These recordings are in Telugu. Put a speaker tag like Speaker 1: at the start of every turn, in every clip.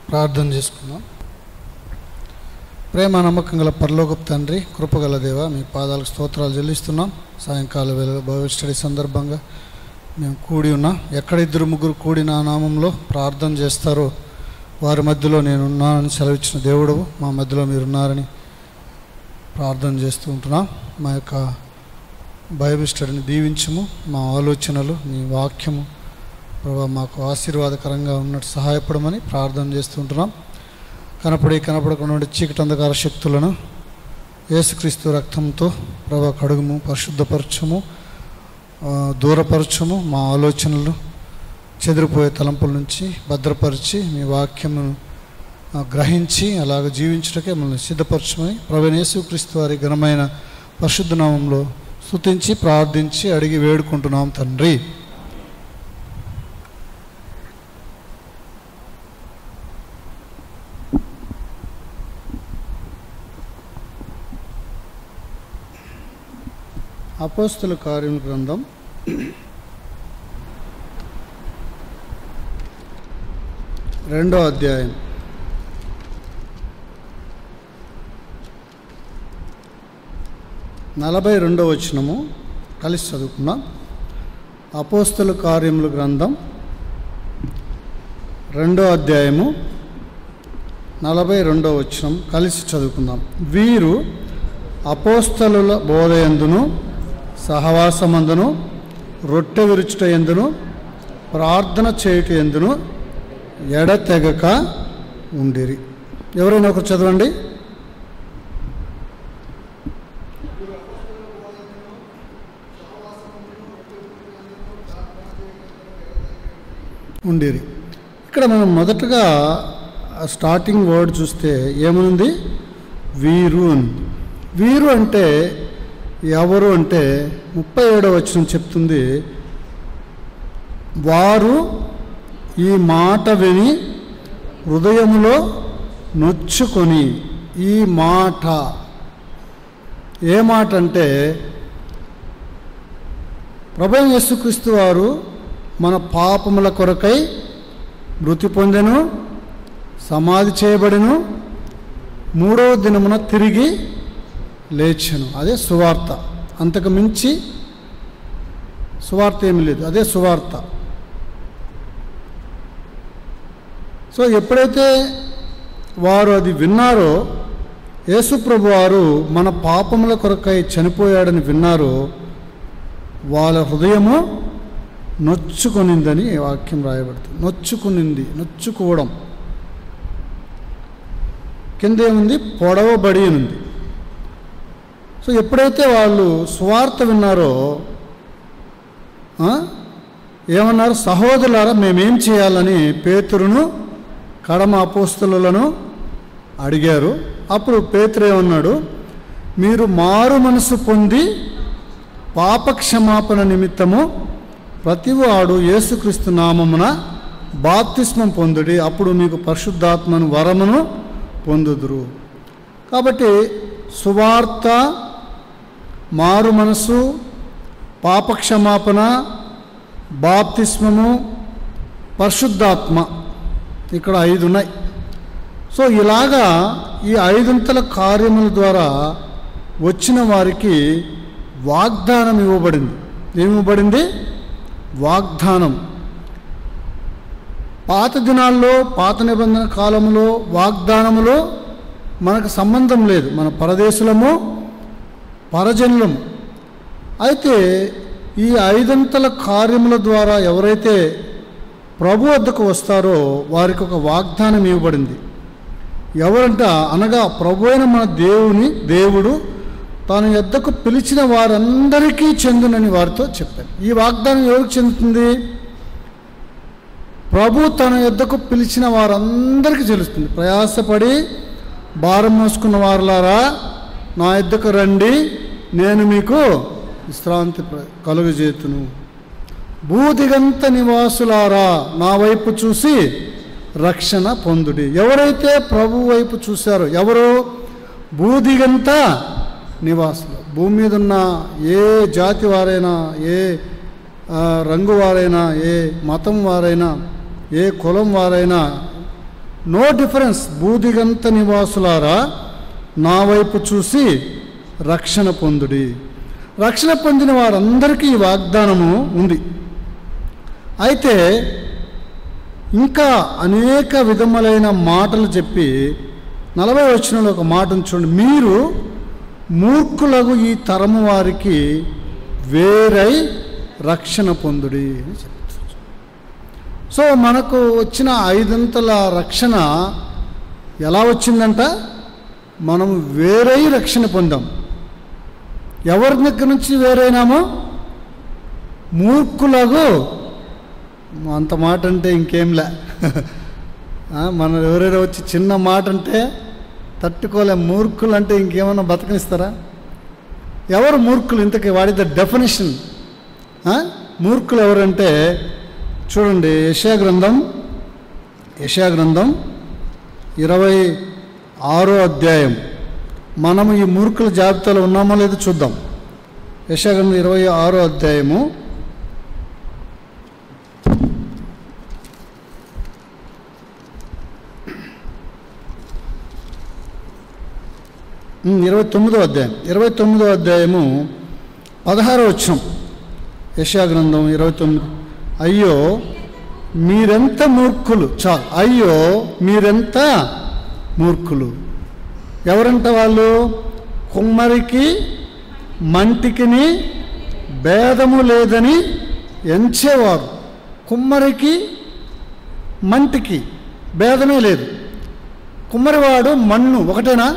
Speaker 1: ప్రార్థన చేసుకుందాం. ప్రేమ నమ్మకం గల పరలోకపు తండ్రి, కృపగల దేవ, మీ పాదాలకు స్తోత్రాలు చెల్లిస్తున్నాం. సాయంకాల వేళ బైబిల్ స్టడీ సందర్భంగా మేము కూడి ఉన్నాం. ఎక్కడ ఇద్దరు ముగ్గురు కూడి నా నామంలో ప్రార్థన చేస్తారో వారి మధ్యలో నేనున్నానని సెలవిచ్చిన దేవుడు, మా మధ్యలో మీరున్నారని ప్రార్థన చేస్తూ ఉంటున్నాం. మా యొక్క బైబిల్ స్టడీని దీవించము. మా ఆలోచనలు మీ వాక్యము ప్రభావ మాకు ఆశీర్వాదకరంగా ఉన్నట్టు సహాయపడమని ప్రార్థన చేస్తుంటున్నాం. కనపడకుండా చీకటి అంధకార శక్తులను యేసుక్రీస్తు రక్తంతో ప్రభావ కడుగుము, పరిశుద్ధపరచము, దూరపరచము. మా ఆలోచనలు చెదిరిపోయే తలంపుల నుంచి భద్రపరిచి మీ వాక్యమును గ్రహించి అలాగ జీవించుటకే మనల్ని సిద్ధపరచమని ప్రభువైన యేసుక్రీస్తు వారి ఘనమైన పరిశుద్ధ నామంలో స్తుతించి ప్రార్థించి అడిగి వేడుకుంటున్నాం తండ్రి. అపోస్తల కార్యముల గ్రంథం 2వ అధ్యాయం 42వ వచనము కలిసి చదువుకుందాం. అపోస్తల కార్యముల గ్రంథం 2వ అధ్యాయము 42వ వచనం కలిసి చదువుకుందాం. వీరు అపోస్తలుల బోధయందును సహవాసమందును రొట్టె విరుచుట ఎందును ప్రార్థన చేయుట ఎందును ఎడతెగక ఉండిరి. ఎవరైనా ఒకరు చదవండి. ఉండిరి. ఇక్కడ మనం మొదటగా స్టార్టింగ్ వర్డ్ చూస్తే ఏముంది? వీరు అని. వీరు అంటే ఎవరు అంటే 37వ వచనం చెప్తుంది, వారు ఈ మాట విని హృదయములో నొచ్చుకొని. ఈ మాట ఏ మాట అంటే ప్రభువైన యేసుక్రీస్తు వారు మన పాపముల కొరకై మృతి పొందెను, సమాధి చేయబడెను, 3వ దినమున తిరిగి లేచెను. అదే సువార్త. అంతకు మించి సువార్త ఏమి లేదు. అదే సువార్త. సో ఎప్పుడైతే వారు అది విన్నారో, యేసుప్రభు వారు మన పాపముల కొరకై చనిపోయాడని విన్నారో, వాళ్ళ హృదయము నొచ్చుకొనిందని వాక్యం రాయబడుతుంది. నొచ్చుకునింది, నొచ్చుకోవడం. కింద ఏముంది? పొడవబడి ఉంది. సో ఎప్పుడైతే వాళ్ళు సువార్త విన్నారో ఏమన్నారు? సహోదరులారా, మేమేం చేయాలని పేతురును కడమ అపోస్తలులను అడిగారు. అప్పుడు పేతురు ఏమన్నాడు? మీరు మారు మనసు పొంది పాపక్షమాపణ నిమిత్తము ప్రతివాడు యేసుక్రీస్తు నామమున బాప్తిస్మం పొందుడి, అప్పుడు మీకు పరిశుద్ధాత్మను వరమును పొందుదురు. కాబట్టి సువార్త, మారు మనసు, పాపక్షమాపణ, బాప్తిస్మము, పరిశుద్ధాత్మ, ఇక్కడ 5 ఉన్నాయి. సో ఇలాగా ఈ 5 కార్యముల ద్వారా వచ్చిన వారికి వాగ్దానం ఇవ్వబడింది. ఏమివ్వబడింది? వాగ్దానం. పాత దినాల్లో, పాత నిబంధన కాలంలో వాగ్దానములో మనకు సంబంధం లేదు. మన పరదేశులము, పరజనులము. అయితే ఈ 5 కార్యముల ద్వారా ఎవరైతే ప్రభు వద్దకు వస్తారో వారికి ఒక వాగ్దానం ఇవ్వబడింది. ఎవరంట అనగా ప్రభు అయిన మన దేవుడు తన యొద్దకు పిలిచిన వారందరికీ చెందునని వారితో చెప్పారు. ఈ వాగ్దానం ఎవరికి చెందుతుంది? ప్రభు తన యొద్దకు పిలిచిన వారందరికీ చెల్లుస్తుంది. ప్రయాసపడి భారం మోసుకున్న వారులారా, నా యొద్దకు రండి, నేను మీకు విశ్రాంతి కలుగజేతును. భూదిగంత నివాసులారా, నా వైపు చూసి రక్షణ పొందుడి. ఎవరైతే ప్రభు వైపు చూశారో, ఎవరో భూదిగంత నివాసులు, భూమి మీద ఉన్న ఏ జాతి వారైనా, ఏ రంగు వారైనా, ఏ మతం వారైనా, ఏ కులం వారైనా, నో డిఫరెన్స్. భూదిగంత నివాసులారా నా వైపు చూసి రక్షణ పొందుడి. రక్షణ పొందిన వారందరికీ ఈ వాగ్దానము ఉంది. అయితే ఇంకా అనేక విధములైన మాటలు చెప్పి 40వ వచనంలో ఒక మాటను చూడండి. మీరు మూర్ఖులకు ఈ తరము వారికి వేరై రక్షణ పొందుడి అని చెప్తారు. సో మనకు వచ్చిన 5 రక్షణ ఎలా వచ్చిందంట? మనం వేరై రక్షణ పొందాం. ఎవరి దగ్గర నుంచి వేరైనామో? మూర్ఖులకు. అంత మాట అంటే ఇంకేంలే. మనం ఎవరైనా వచ్చి చిన్న మాట అంటే తట్టుకోలే. మూర్ఖులు అంటే ఇంకేమన్నా బతకనిస్తారా? ఎవరు మూర్ఖులు ఇంతకీ? What is the definition? మూర్ఖులు ఎవరంటే చూడండి, యెషయా గ్రంథం 26వ అధ్యాయం. మనము ఈ మూర్ఖుల జాబితాలో ఉన్నామో లేదో చూద్దాం. యెషయా గ్రంథం 26వ అధ్యాయము 29వ అధ్యాయం 29వ అధ్యాయము 16వ వచనం. యెషయా గ్రంథం 29. అయ్యో మీరెంత మూర్ఖులు. చాలు. అయ్యో మీరెంత మూర్ఖులు. ఎవరంట వాళ్ళు? కుమ్మరికి మంటికిని భేదము లేదని ఎంచేవారు. కుమ్మరికి మంటికి భేదమే లేదు. కుమ్మరివాడు మన్ను ఒకటేనా?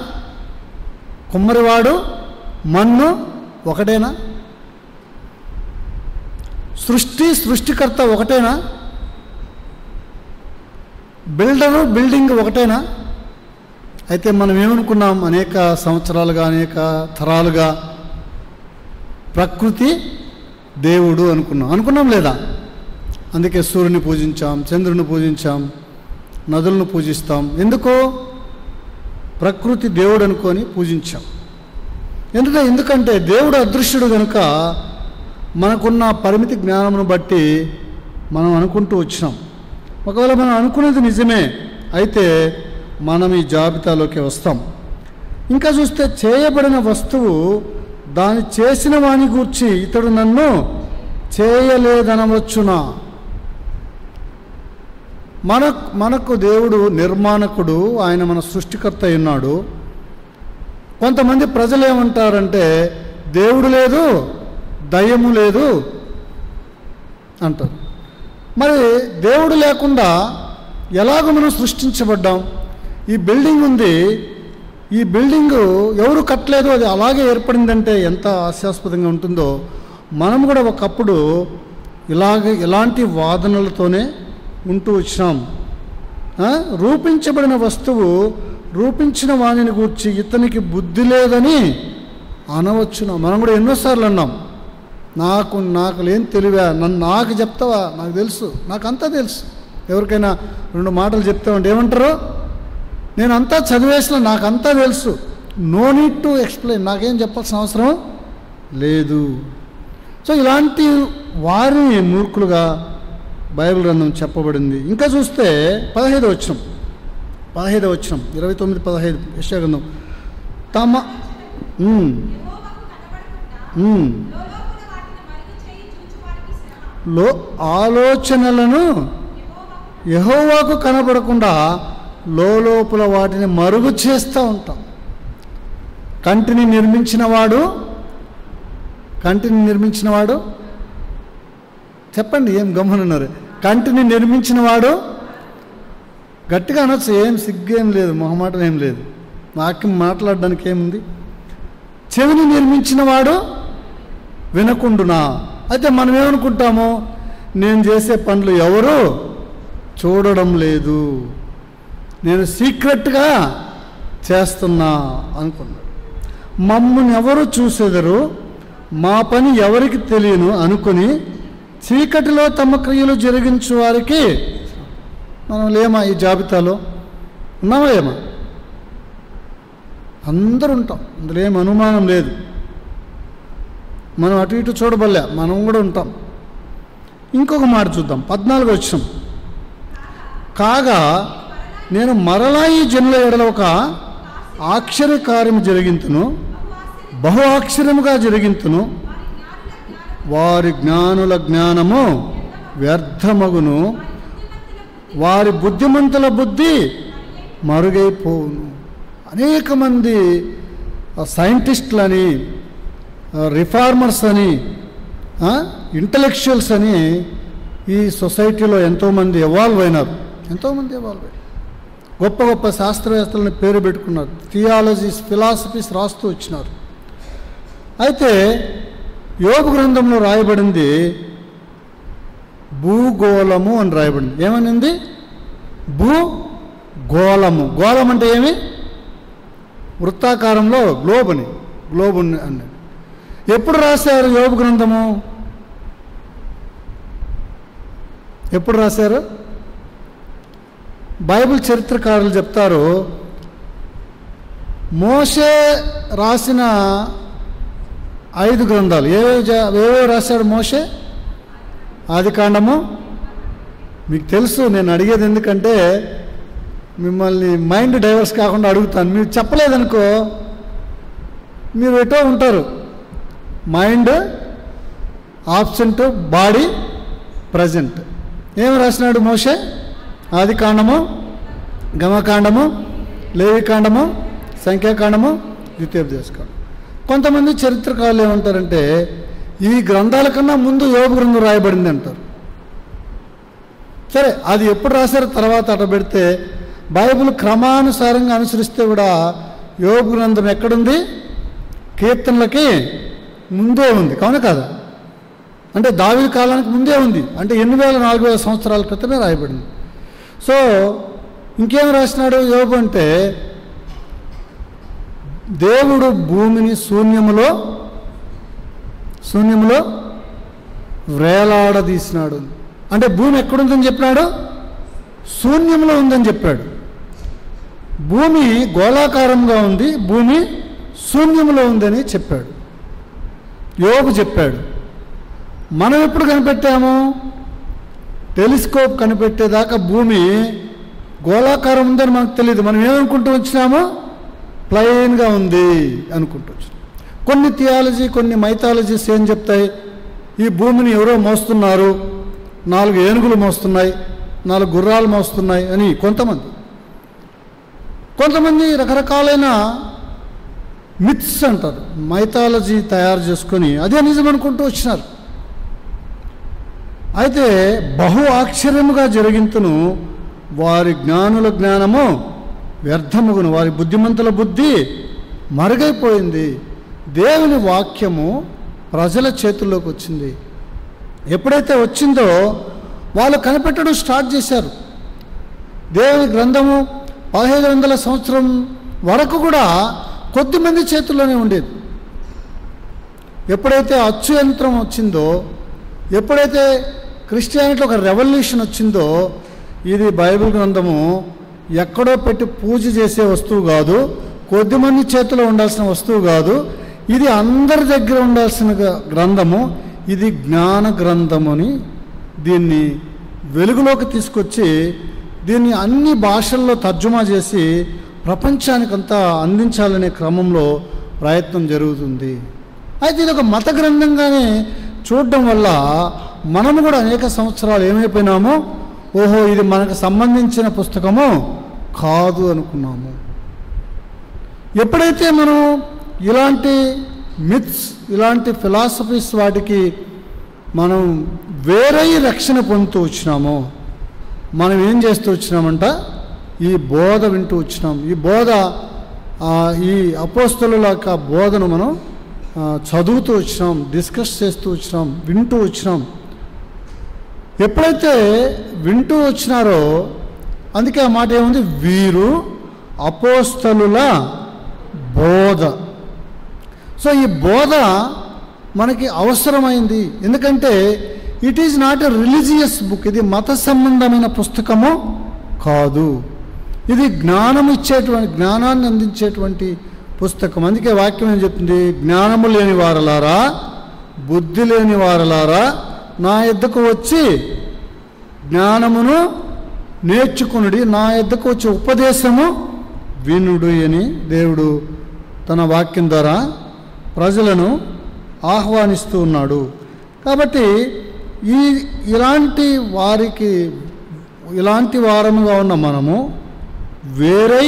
Speaker 1: కుమ్మరివాడు మన్ను ఒకటేనా? సృష్టికర్త ఒకటేనా? బిల్డరు బిల్డింగ్ ఒకటేనా? అయితే మనం ఏమనుకున్నాం? అనేక సంవత్సరాలుగా, అనేక తరాలుగా ప్రకృతి దేవుడు అనుకున్నాం లేదా? అందుకే సూర్యుని పూజించాం, చంద్రుని పూజించాం, నదులను పూజిస్తాం. ఎందుకో ప్రకృతి దేవుడు అనుకొని పూజించాం. ఎందుకంటే దేవుడు అదృశ్యుడు కనుక మనకున్న పరిమితి జ్ఞానమును బట్టి మనం అనుకుంటూ వచ్చినాం. ఒకవేళ మనం అనుకునేది నిజమే అయితే మనం ఈ జాబితాలోకి వస్తాం. ఇంకా చూస్తే చేయబడిన వస్తువు దాన్ని చేసిన వాని గూర్చి ఇతడు నన్ను చేయలేదనవచ్చునా? మనకు దేవుడు నిర్మాణకుడు, ఆయన మన సృష్టికర్త ఉన్నాడు. కొంతమంది ప్రజలు ఏమంటారంటే దేవుడు లేదు, దయ్యము లేదు అంటారు. మరి దేవుడు లేకుండా ఎలాగో మనం సృష్టించబడ్డాం? ఈ బిల్డింగ్ ఉంది, ఈ బిల్డింగు ఎవరు కట్టలేదు, అది అలాగే ఏర్పడిందంటే ఎంత హాస్యాస్పదంగా ఉంటుందో. మనం కూడా ఒకప్పుడు ఇలాంటి వాదనలతోనే ఉంటూ వచ్చినాం. రూపించబడిన వస్తువు రూపించిన వాణిని గూర్చి ఇతనికి బుద్ధి లేదని అనవచ్చునా? మనం కూడా ఎన్నోసార్లు అన్నాం, నాకు లేని తెలివా, నాకు చెప్తావా, నాకు తెలుసు, నాకంతా తెలుసు. ఎవరికైనా 2 మాటలు చెప్తామంటే ఏమంటారు? నేను అంతా చదివేసిన, నాకంతా తెలుసు, నో నీడ్ టు ఎక్స్ప్లెయిన్, నాకేం చెప్పాల్సిన అవసరం లేదు. సో ఇలాంటి వారిని మూర్ఖులుగా బైబిల్ గ్రంథం చెప్పబడింది. ఇంకా చూస్తే 15వ వచనం 29-15 యెషయా గ్రంథం. ఆలోచనలను యెహోవాకు కనబడకుండా లోపల వాటిని మరుగు చేస్తూ ఉంటాం. కంటిని నిర్మించినవాడు చెప్పండి, ఏం గమ్మునున్నారు? కంటిని నిర్మించినవాడు, గట్టిగా అనొచ్చు, ఏం సిగ్గేం లేదు, మొహమాటం ఏం లేదు, వాక్యం మాట్లాడడానికి ఏముంది? చెవిని నిర్మించినవాడు వినకుండునా? అయితే మనం ఏమనుకుంటాము? నేను చేసే పనులు ఎవరు చూడడం లేదు, నేను సీక్రెట్గా చేస్తున్నా అనుకున్నాడు. మమ్మల్ని ఎవరు చూసేదరు, మా పని ఎవరికి తెలియను అనుకుని చీకటిలో తమ క్రియలు జరిగించు వారికి మనం లేమా? ఈ జాబితాలో ఉన్నామా? లేమా? అందరూ ఉంటాం, అందులో ఏం అనుమానం లేదు. మనం అటు ఇటు చూడబల్లే, మనం కూడా ఉంటాం. ఇంకొక మాట చూద్దాం, 14వ వచనం. కాగా నేను మరలా ఈ జనుల ఎడల ఒక ఆశ్చర్యకార్యము జరిగింతును, బహు ఆశ్చర్యముగా జరిగింతును. వారి జ్ఞానుల జ్ఞానము వ్యర్థమగును, వారి బుద్ధిమంతుల బుద్ధి మరుగైపోవును. అనేక మంది సైంటిస్టులని, రిఫార్మర్స్ అని, ఇంటలెక్చువల్స్ అని ఈ సొసైటీలో ఎంతోమంది ఎవాల్వ్ అయినారు. గొప్ప గొప్ప శాస్త్రవేత్తలని పేరు పెట్టుకున్నారు, థియాలజీస్, ఫిలాసఫీస్ రాస్తూ వచ్చినారు. అయితే యోబు గ్రంథంలో రాయబడింది భూగోళము అని రాయబడింది. ఏమనింది? భూగోళము. గోళం అంటే ఏమి? వృత్తాకారంలో గ్లోబ్ అని అన్నాడు. ఎప్పుడు రాశారు యోబు గ్రంథము? ఎప్పుడు రాశారు? బైబిల్ చరిత్రకారులు చెప్తారు, మోషే రాసిన 5 గ్రంథాలు ఏవేవో రాశాడు మోషే. ఆదికాండము మీకు తెలుసు. నేను అడిగేది ఎందుకంటే మిమ్మల్ని మైండ్ డైవర్స్ కాకుండా అడుగుతాను. మీరు చెప్పలేదనుకో మీరు ఎటో ఉంటారు. Mind absent, body present. ఏమి రాసినాడు మోషే? ఆదికాండము, గమకాండము, లేవికాండము, సంఖ్యాకాండము, ద్వితీయోపదేశకాండం. కొంతమంది చరిత్రకారులు ఏమంటారంటే ఈ గ్రంథాల కన్నా ముందు యోబు గ్రంథం రాయబడింది అంటారు. సరే, అది ఎప్పుడు రాశారో తర్వాత అట పెడితే, బైబిల్ క్రమానుసారంగా అనుసరిస్తే కూడా యోబు గ్రంథం ఎక్కడుంది? కీర్తనలకి ముందే ఉంది. కావున కాదా? అంటే దావీదు కాలానికి ముందే ఉంది. అంటే 8,000-4,000 సంవత్సరాల క్రితమే రాయబడింది. సో ఇంకేం రాసినాడు యోబు అంటే, దేవుడు భూమిని శూన్యములో వేలాడదీసినాడు. అంటే భూమి ఎక్కడుందని చెప్పినాడు? శూన్యంలో ఉందని చెప్పాడు. భూమి గోళాకారంగా ఉంది, భూమి శూన్యంలో ఉందని చెప్పాడు, యోబు చెప్పాడు. మనం ఎప్పుడు కనిపెట్టాము? టెలిస్కోప్ కనిపెట్టేదాకా భూమి గోళాకారం ఉందని మనకు తెలియదు. మనం ఏమనుకుంటూ వచ్చినామో ప్లెయిన్గా ఉంది అనుకుంటూ వచ్చినాం. కొన్ని థియాలజీ, కొన్ని మైథాలజీస్ ఏం చెప్తాయి? ఈ భూమిని ఎవరో మోస్తున్నారు, 4 ఏనుగులు మోస్తున్నాయి, 4 గుర్రాలు మోస్తున్నాయి అని కొంతమంది రకరకాలైన మిత్స్ అంటారు, మైథాలజీ తయారు చేసుకొని అదే నిజం అనుకుంటూ వచ్చినారు. అయితే బహు ఆశ్చర్యముగా జరిగింతును, వారి జ్ఞానుల జ్ఞానము వ్యర్థముగును, వారి బుద్ధిమంతుల బుద్ధి మరుగైపోయింది. దేవుని వాక్యము ప్రజల చేతుల్లోకి వచ్చింది. ఎప్పుడైతే వచ్చిందో వాళ్ళు కనిపెట్టడం స్టార్ట్ చేశారు. దేవుని గ్రంథము 1500 సంవత్సరం వరకు కూడా కొద్దిమంది చేతుల్లోనే ఉండేది. ఎప్పుడైతే అచ్చు యంత్రం వచ్చిందో, ఎప్పుడైతే క్రిస్టియానిటీ ఒక రెవల్యూషన్ వచ్చిందో, ఇది బైబిల్ గ్రంథము ఎక్కడో పెట్టి పూజ చేసే వస్తువు కాదు, కొద్దిమంది చేతిలో ఉండాల్సిన వస్తువు కాదు, ఇది అందరి దగ్గర ఉండాల్సిన గ్రంథము, ఇది జ్ఞాన గ్రంథముని దీన్ని వెలుగులోకి తీసుకొచ్చి దీన్ని అన్ని భాషల్లో తర్జుమా చేసి ప్రపంచానికంతా అందించాలనే క్రమంలో ప్రయత్నం జరుగుతుంది. అయితే ఇది ఒక మత గ్రంథంగానే చూడడం వల్ల మనము కూడా అనేక సంవత్సరాలు ఏమైపోయినామో, ఓహో ఇది మనకు సంబంధించిన పుస్తకము కాదు అనుకున్నాము. ఎప్పుడైతే మనం ఇలాంటి మిత్స్, ఇలాంటి ఫిలాసఫీస్ వాటికి మనం వేరే రక్షణ పొందుతూ వచ్చినామో, మనం ఏం చేస్తూ వచ్చినామంట, ఈ బోధ వింటూ వచ్చినాం. ఈ బోధ, ఈ అపోస్తలుల యొక్క బోధను మనం చదువుతూ వచ్చినాం, డిస్కస్ చేస్తూ వచ్చినాం, వింటూ వచ్చినాం. ఎప్పుడైతే వింటూ వచ్చినారో, అందుకే ఆ మాట ఏముంది, వీరు అపోస్తలుల బోధ. సో ఈ బోధ మనకి అవసరమైంది. ఎందుకంటే it is not a religious book. ఇది మత సంబంధమైన పుస్తకము కాదు, ఇది జ్ఞానాన్ని అందించేటువంటి పుస్తకం. అందుకే వాక్యం ఏం చెప్తుంది, జ్ఞానము లేని వారలారా, బుద్ధి లేని వారలారా, నా యొద్దకు వచ్చి జ్ఞానమును నేర్చుకునుడి, నా యొద్దకు వచ్చే ఉపదేశము వినుడు అని దేవుడు తన వాక్యం ద్వారా ప్రజలను ఆహ్వానిస్తూ ఉన్నాడు. కాబట్టి ఇలాంటి వారముగా ఉన్న మనము వేరే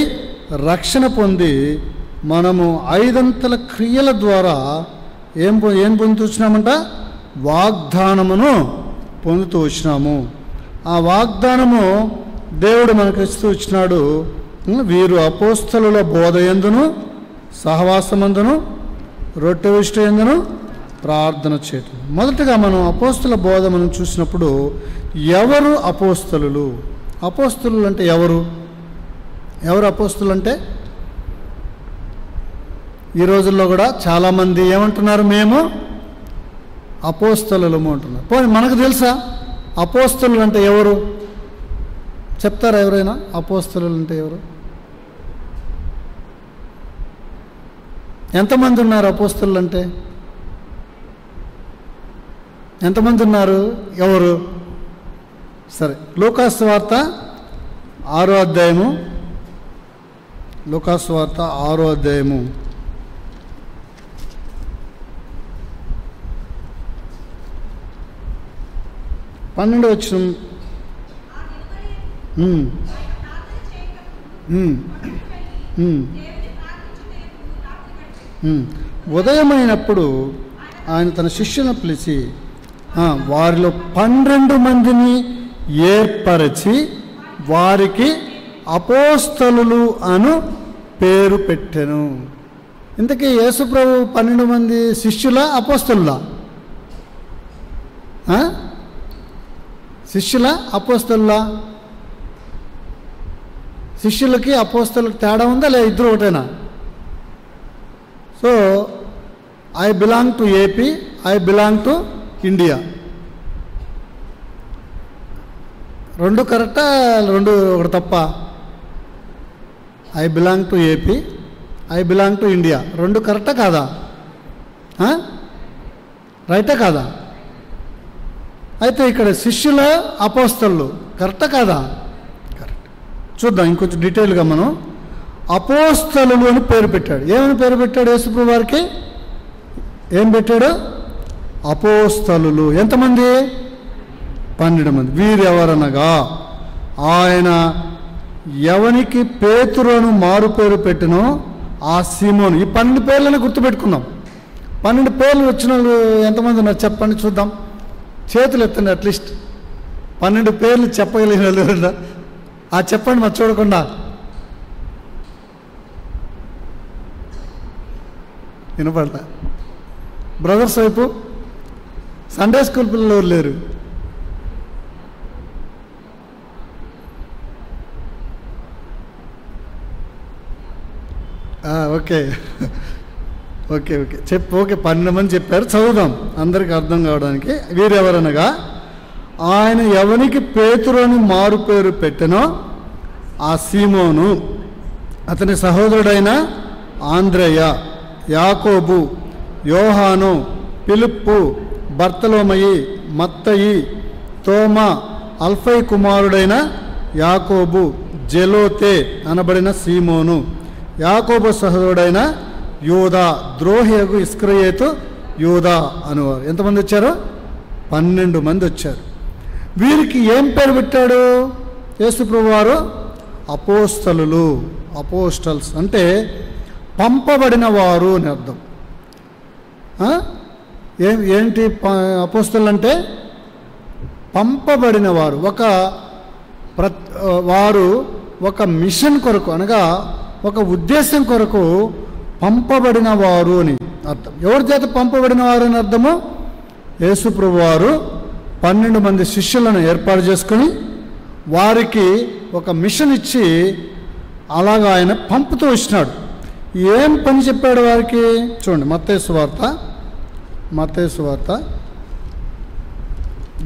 Speaker 1: రక్షణ పొంది మనము 5 క్రియల ద్వారా ఏం పొందుతూ వచ్చినామంట? వాగ్దానమును పొందుతూ వచ్చినాము. ఆ వాగ్దానము దేవుడు మనకు ఇస్తూ వచ్చినాడు. వీరు అపోస్తలుల బోధ యందును సహవాసమందును రొట్టె విష్ట యందును ప్రార్థన చేయటం. మొదటగా మనం అపోస్తల బోధ మనం చూసినప్పుడు ఎవరు అపోస్తలులు? అపోస్తలులు అంటే ఎవరు అపోస్తలు అంటే? ఈ రోజుల్లో కూడా చాలామంది ఏమంటున్నారు? మేము అపోస్తలులము అంటున్నారు. పోనీ మనకు తెలుసా అపోస్తలులు అంటే ఎవరు? చెప్తారా ఎవరైనా? అపోస్తలులు అంటే ఎవరు? ఎంతమంది ఉన్నారు అపోస్తలులు అంటే? ఎంతమంది ఉన్నారు? ఎవరు? సరే, లూకాసు సువార్త 6వ అధ్యాయము, లూకాసు సువార్త 6వ అధ్యాయము 12వ వచనం. ఉదయమైనప్పుడు ఆయన తన శిష్యులను పిలిచి వారిలో 12 మందిని ఏర్పరచి వారికి అపోస్తలులు అను పేరు పెట్టెను. ఇంతకీ యేసుప్రభు 12 మంది శిష్యులా అపోస్తలులా? శిష్యులా అపోస్తలులా? శిష్యులకి అపోస్తలులకు తేడా ఉందా లేదా ఇద్దరు ఒకటేనా? So I belong to AP, I belong to India. రెండు కరెక్టా? రెండు ఒకటి తప్ప? I belong to AP, I belong to India. రెండు కరెక్టా కాదా? రైటా కాదా? అయితే ఇక్కడ శిష్యుల అపోస్తలు కరెక్టా కాదా? కరెక్ట్. చూద్దాం ఇంకొంచెం డీటెయిల్గా. మనం అపోస్తలులు అని పేరు పెట్టాడు. ఏమని పేరు పెట్టాడు యేసుప్రభు వారికి? ఏం పెట్టాడు? అపోస్తలులు. ఎంతమంది? 12 మంది. వీరు ఎవరనగా ఆయన ఎవనికి పేతురును మారు పేరు పెట్టినో ఆ సీమోను. ఈ 12 పేర్లను గుర్తుపెట్టుకుందాం. 12 పేర్లు వచ్చిన వాళ్ళు ఎంతమంది ఉన్నారు చెప్పండి చూద్దాం. చేతులు ఎత్తండి. అట్లీస్ట్ 12 పేర్లు చెప్పగలిగిన వాళ్ళు చెప్పండి మరి చూడకుండా. వినపడతా? బ్రదర్స్ వైపు సండే స్కూల్ పిల్లలు ఎవరు లేరు? ఓకే ఓకే ఓకే చెప్పు. ఓకే 12 మంది చెప్పారు. చదువుదాం అందరికి అర్థం కావడానికి. వీరెవరనగా ఆయన ఎవనికి పేతురుని మారు పేరు పెట్టెనో ఆ సీమోను, అతని సహోదరుడైన ఆంద్రేయ, యాకోబు, యోహాను, ఫిలిప్పు, బర్తలోమయి, మత్తయి, తోమా, అల్ఫై కుమారుడైన యాకోబు, జెలోతే అనబడిన సీమోను, యాకోబు సహోదరుడైన యూదా, ద్రోహియగు ఇస్కరియోతు యూదా అనువారు. ఎంతమంది వచ్చారు? 12 మంది వచ్చారు. వీరికి ఏం పేరు పెట్టాడు యేసుప్రభు వారు? అపోస్తలులు. అపోస్టల్స్ అంటే పంపబడిన వారు అని అర్థం. ఏంటి అపోస్తలు అంటే? పంపబడిన వారు. వారు ఒక మిషన్ కొరకు, అనగా ఒక ఉద్దేశం కొరకు పంపబడిన వారు అని అర్థం. ఎవరి చేత పంపబడిన వారు అని అర్థము? యేసుప్రభు వారు 12 మంది శిష్యులను ఏర్పాటు చేసుకొని వారికి ఒక మిషన్ ఇచ్చి అలాగా ఆయన పంపుతూ వచ్చినాడు. ఏం పని చెప్పాడు వారికి? చూడండి మత్తయి సువార్త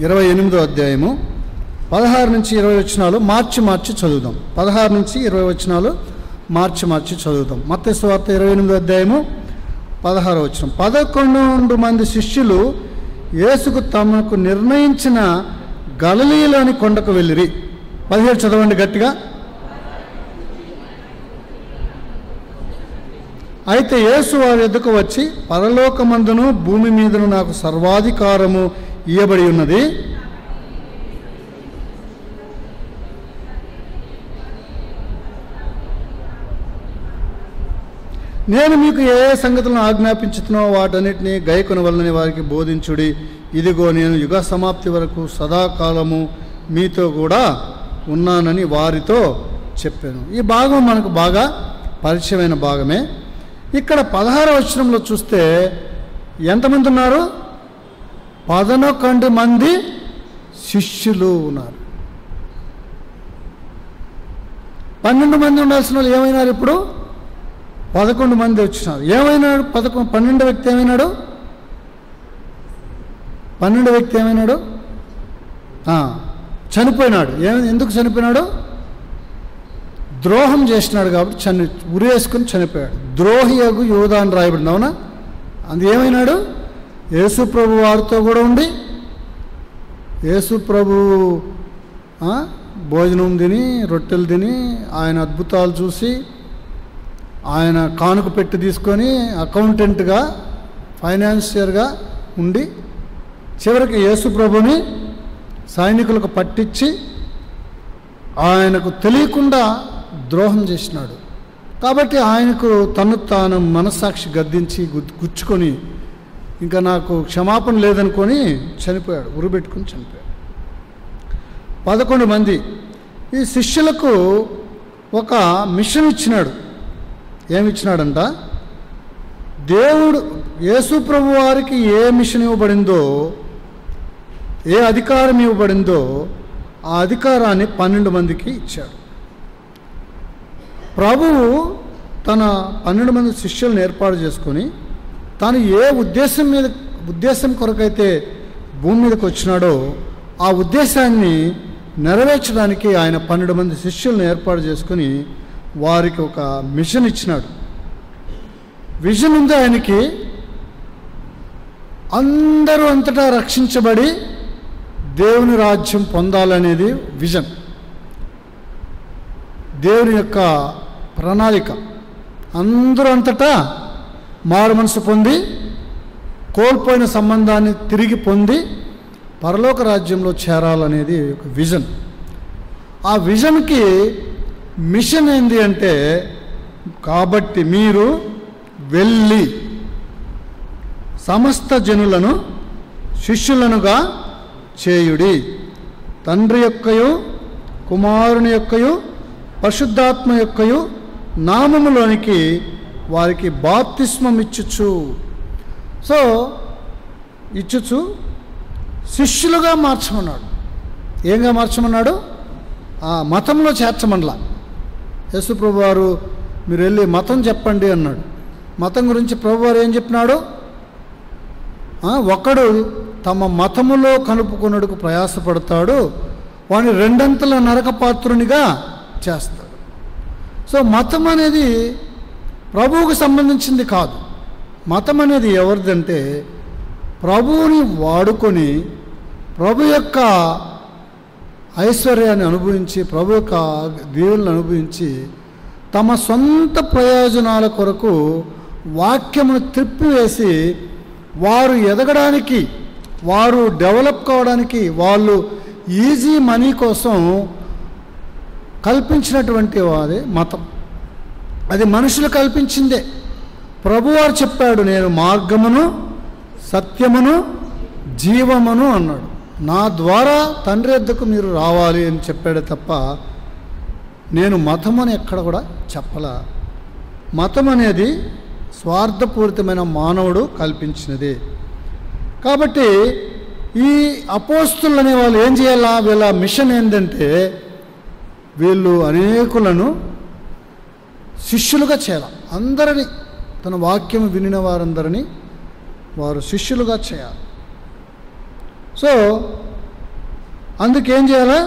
Speaker 1: 28వ అధ్యాయము 16 నుంచి 20 వచనాలు మార్చి చదువుదాం. 16 నుంచి 20 వచనాలు మార్చి చదువుదాం. మత్తయి సువార్త 28వ అధ్యాయము 16వ వచనం. 11 మంది శిష్యులు యేసుకు తమకు నిర్ణయించిన గలిలయలోని కొండకు వెళ్ళిరి. 17 చదవండి గట్టిగా. అయితే యేసు వారి యొద్దకు వచ్చి, పరలోకమందును భూమి మీదను నాకు సర్వాధికారము ఇయ్యబడి ఉన్నది. నేను మీకు ఏ ఏ సంగతులను ఆజ్ఞాపించుతున్నో వాటన్నిటినీ గైకొనవలనని వారికి బోధించుడి. ఇదిగో నేను యుగ సమాప్తి వరకు సదాకాలము మీతో కూడా ఉన్నానని వారితో చెప్పాను. ఈ భాగం మనకు బాగా పరిచయమైన భాగమే. ఇక్కడ 16వ వచనంలో చూస్తే ఎంతమంది ఉన్నారు? 11 మంది శిష్యులు ఉన్నారు. 12 మంది ఉండాల్సిన వాళ్ళు ఏమైనారు? ఇప్పుడు 11 మంది వచ్చినారు. ఏమైనాడు? 12 వ్యక్తి ఏమైనాడు? 12 వ్యక్తి ఏమైనాడు? చనిపోయినాడు. ఎందుకు చనిపోయినాడు? ద్రోహం చేసినాడు కాబట్టి ఉరి వేసుకుని చనిపోయాడు. ద్రోహియగు యూదా అని రాయబడింది, అవునా? అది ఏమైనాడు? యేసు ప్రభు వారితో కూడా ఉండి యేసు ప్రభు భోజనం తిని రొట్టెలు తిని ఆయన అద్భుతాలు చూసి ఆయన కానుక పెట్టి తీసుకొని అకౌంటెంట్గా ఫైనాన్షియర్గా ఉండి చివరికి యేసు ప్రభుని సైనికులకు పట్టించి ఆయనకు తెలియకుండా ద్రోహం చేసినాడు. కాబట్టి ఆయనకు తాను మనస్సాక్షి గద్దించి గుచ్చుకొని ఇంకా నాకు క్షమాపణ లేదనుకొని చనిపోయాడు. ఉరిపెట్టుకుని చనిపోయాడు. 11 మంది ఈ శిష్యులకు ఒక మిషన్ ఇచ్చినాడు. ఏమిచ్చినాడంట? దేవుడు యేసు ప్రభు వారికి ఏ మిషన్ ఇవ్వబడిందో, ఏ అధికారం ఇవ్వబడిందో ఆ అధికారాన్ని 12 మందికి ఇచ్చాడు. ప్రభువు తన 12 మంది శిష్యులను ఏర్పాటు చేసుకొని తాను ఏ ఉద్దేశం కొరకైతే భూమి మీదకి వచ్చినాడో ఆ ఉద్దేశాన్ని నెరవేర్చడానికి ఆయన 12 మంది శిష్యులను ఏర్పాటు చేసుకొని వారికి ఒక మిషన్ ఇచ్చినాడు. విజన్ ఉంది ఆయనకి. అందరూ అంతటా రక్షించబడి దేవుని రాజ్యం పొందాలనేది విజన్, దేవుని యొక్క ప్రణాళిక. అందరూ అంతటా మారు మనసు పొంది కోల్పోయిన సంబంధాన్ని తిరిగి పొంది పరలోక రాజ్యంలో చేరాలనేది ఒక విజన్. ఆ విజన్కి మిషన్ ఏంది అంటే, కాబట్టి మీరు వెళ్ళి సమస్త జనులను శిష్యులనుగా చేయుడి, తండ్రి యొక్కయు కుమారుని యొక్కయు పరిశుద్ధాత్మ యొక్కయు నామములోనికి వారికి బాప్తిస్మం ఇచ్చుచు. సో ఇచ్చుచు శిష్యులుగా మార్చమన్నాడు. ఏంగా మార్చమన్నాడు? ఆ మతంలో చేర్చమనలా. యేసు ప్రభు వారు మీరు వెళ్ళి మతం చెప్పండి అన్నాడు. మతం గురించి ప్రభువారు ఏం చెప్పినాడు? ఒకడు తమ మతములో కలుపుకొనుటకు ప్రయాసపడతాడు, వాడిని 2 నరకపాత్రునిగా చేస్తాడు. సో మతం అనేది ప్రభువుకు సంబంధించింది కాదు. మతం అనేది ఎవరిదంటే ప్రభువుని వాడుకొని ప్రభు యొక్క ఐశ్వర్యాన్ని అనుభవించి ప్రభు యొక్క దీవులను అనుభవించి తమ సొంత ప్రయోజనాల కొరకు వాక్యమును త్రిప్పివేసి వారు ఎదగడానికి, వారు డెవలప్ కావడానికి, వాళ్ళు ఈజీ మనీ కోసం కల్పించినటువంటి వారి మతం. అది మనుషులు కల్పించిందే. ప్రభువారు చెప్పాడు, నేను మార్గమును సత్యమును జీవమును అన్నాడు. నా ద్వారా తండ్రి వద్దకు మీరు రావాలి అని చెప్పాడు తప్ప నేను మతం అని ఎక్కడ కూడా చెప్పలా. మతం అనేది స్వార్థపూరితమైన మానవుడు కల్పించినది. కాబట్టి ఈ అపోస్తులు అనే వాళ్ళు ఏం చేయాలా? వీళ్ళ మిషన్ ఏంటంటే వీళ్ళు అనేకులను శిష్యులుగా చేయాలి. అందరినీ, తన వాక్యం వినిన వారందరినీ వారు శిష్యులుగా చేయాలి. సో అందుకేం చేయాలా?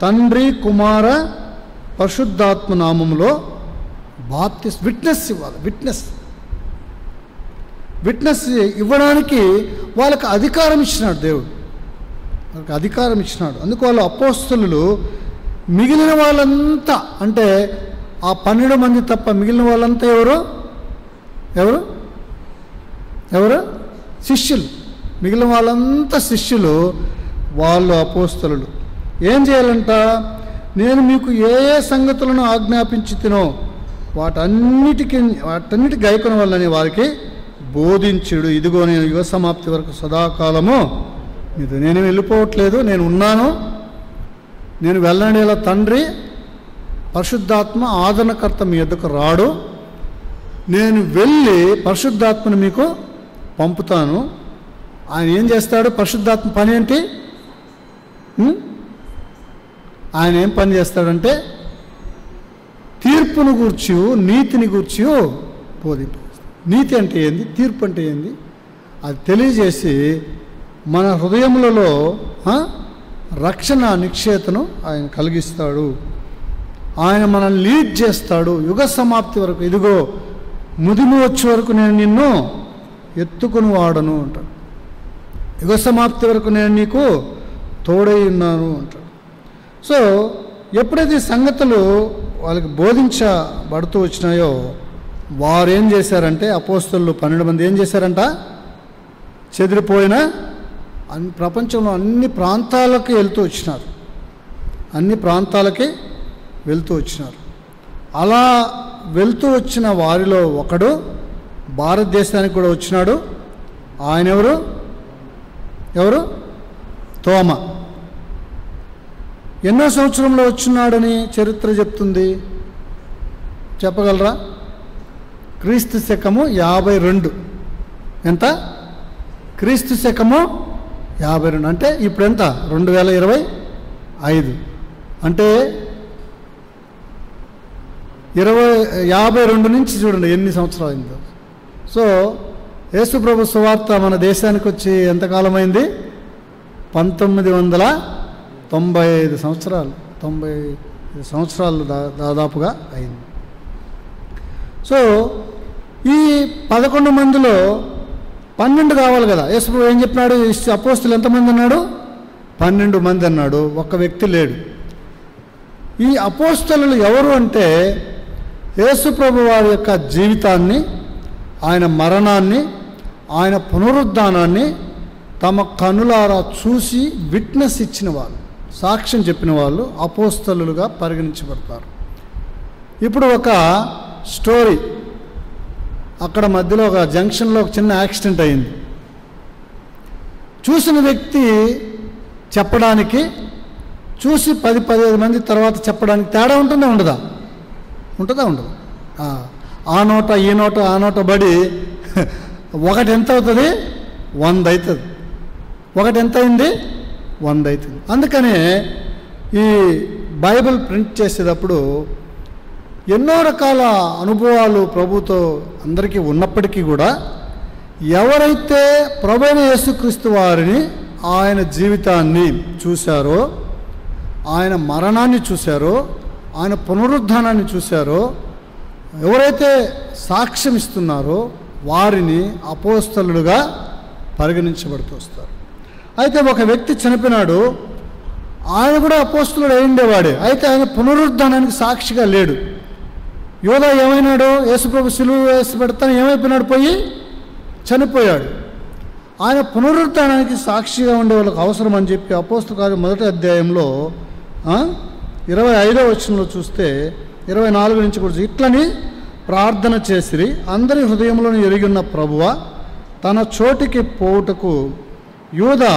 Speaker 1: తండ్రి కుమార పరిశుద్ధాత్మ నామములో విట్నెస్ ఇవ్వాలి. విట్నెస్ ఇవ్వడానికి వాళ్ళకి అధికారం ఇచ్చినాడు దేవుడు. వాళ్ళకి అధికారం ఇచ్చినాడు. అందుకు వాళ్ళు అపోస్తలులు మిగిలిన వాళ్ళంతా అంటే ఆ 12 మంది తప్ప మిగిలిన వాళ్ళంతా ఎవరు ఎవరు ఎవరు శిష్యులు. మిగిలిన వాళ్ళంతా శిష్యులు, వాళ్ళు అపోస్తలులు. ఏం చేయాలంట? నేను మీకు ఏ ఏ సంగతులను ఆజ్ఞాపించి తినో వాటన్నిటి గైకొన వల్లని వారికి బోధించుడు. ఇదిగో నేను యుగ సమాప్తి వరకు సదాకాలము మీతో. నేను వెళ్ళిపోవట్లేదు, నేను ఉన్నాను. నేను వెళ్ళనేలా తండ్రి పరిశుద్ధాత్మ ఆదరణకర్త మీ యొద్దకు రాడు. నేను వెళ్ళి పరిశుద్ధాత్మను మీకు పంపుతాను. ఆయన ఏం చేస్తాడు? పరిశుద్ధాత్మ పని ఏంటి? ఆయన ఏం పని చేస్తాడంటే తీర్పును గూర్చి, నీతిని గూర్చి బోధింపు. నీతి అంటే ఏంది, తీర్పు అంటే ఏంది అది తెలియజేసి మన హృదయములలో రక్షణ నిక్షేతను ఆయన కలిగిస్తాడు. ఆయన మనల్ని లీడ్ చేస్తాడు యుగ సమాప్తి వరకు. ఇదిగో ముదిమి వచ్చే వరకు నేను నిన్ను ఎత్తుకుని వాడను అంటాడు. యుగ సమాప్తి వరకు నేను నీకు తోడై ఉన్నాను అంటాడు. సో ఎప్పుడైతే ఈ సంగతులు వాళ్ళకి బోధించబడుతూ వచ్చినాయో వారు ఏం చేశారంటే, అపోస్తలులు 12 మంది ఏం చేశారంట? చెదిరిపోయిన ప్రపంచంలో అన్ని ప్రాంతాలకి వెళ్తూ వచ్చినారు. అన్ని ప్రాంతాలకి వెళ్తూ వచ్చినారు. అలా వెళ్తూ వచ్చిన వారిలో ఒకడు భారతదేశానికి కూడా వచ్చినాడు. ఆయన ఎవరు? తోమ. ఎన్నో సంవత్సరంలో వచ్చినాడని చరిత్ర చెప్తుంది, చెప్పగలరా? క్రీస్తు శకము 52. ఎంత? క్రీస్తు శకము 52 అంటే ఇప్పుడు ఎంత? 2025 అంటే 52 నుంచి చూడండి ఎన్ని సంవత్సరాలు అయిందో. సో యేసుప్రభు సువార్త మన దేశానికి వచ్చి ఎంతకాలమైంది? 1995 సంవత్సరాలు, 95 సంవత్సరాలు దాదాపుగా అయింది. సో ఈ 11 మందిలో 12 కావాలి కదా. యేసుప్రభు ఏం చెప్పినాడు? అపోస్తలులు ఎంతమంది అన్నాడు? 12 మంది అన్నాడు. ఒక్క వ్యక్తి లేడు. ఈ అపోస్తలులు ఎవరు అంటే యేసుప్రభు వారి యొక్క జీవితాన్ని, ఆయన మరణాన్ని, ఆయన పునరుద్ధానాన్ని తమ కనులారా చూసి విట్నెస్ ఇచ్చిన వాళ్ళు, సాక్ష్యం చెప్పిన వాళ్ళు అపోస్తలులుగా పరిగణించబడతారు. ఇప్పుడు ఒక స్టోరీ, అక్కడ మధ్యలో ఒక జంక్షన్లో ఒక చిన్న యాక్సిడెంట్ అయింది. చూసిన వ్యక్తి చెప్పడానికి, చూసి 10-15 మంది తర్వాత చెప్పడానికి తేడా ఉంటుందా ఉండదా? ఉంటుందా ఉండదు? ఆ నోట ఈ నోట ఆ నోట బడి ఒకటి ఎంత అవుతుంది? 100 అవుతుంది. ఒకటి ఎంత అయింది? 100 అవుతుంది. అందుకనే ఈ బైబిల్ ప్రింట్ చేసేటప్పుడు ఎన్నో రకాల అనుభవాలు ప్రభుతో అందరికీ ఉన్నప్పటికీ కూడా ఎవరైతే ప్రభువైన యేసుక్రీస్తు వారిని, ఆయన జీవితాన్ని చూశారో, ఆయన మరణాన్ని చూశారో, ఆయన పునరుద్ధానాన్ని చూశారో, ఎవరైతే సాక్ష్యం ఇస్తున్నారో వారిని అపోస్తలులుగా పరిగణించబడుతూ వస్తారు. అయితే ఒక వ్యక్తి చనిపోయినాడు, ఆయన కూడా అపోస్తలుడు అయి ఉండేవాడే. అయితే ఆయన పునరుద్ధానానికి సాక్షిగా లేడు. యోధా ఏమైనాడు? యేసుప్రభు సిలువ వేసి పెడతాను ఏమైపోయినాడు? పోయి చనిపోయాడు. ఆయన పునరుద్ధానానికి సాక్షిగా ఉండే వాళ్ళకి అవసరం అని చెప్పి అపోస్తల కార్యం 1వ అధ్యాయంలో 25వ వచనంలో చూస్తే 24 నుంచి కూడా ఇట్లని ప్రార్థన చేసిరి. అందరి హృదయంలోని ఎరిగి ఉన్న ప్రభువ తన చోటికి పోవుటకు యూదా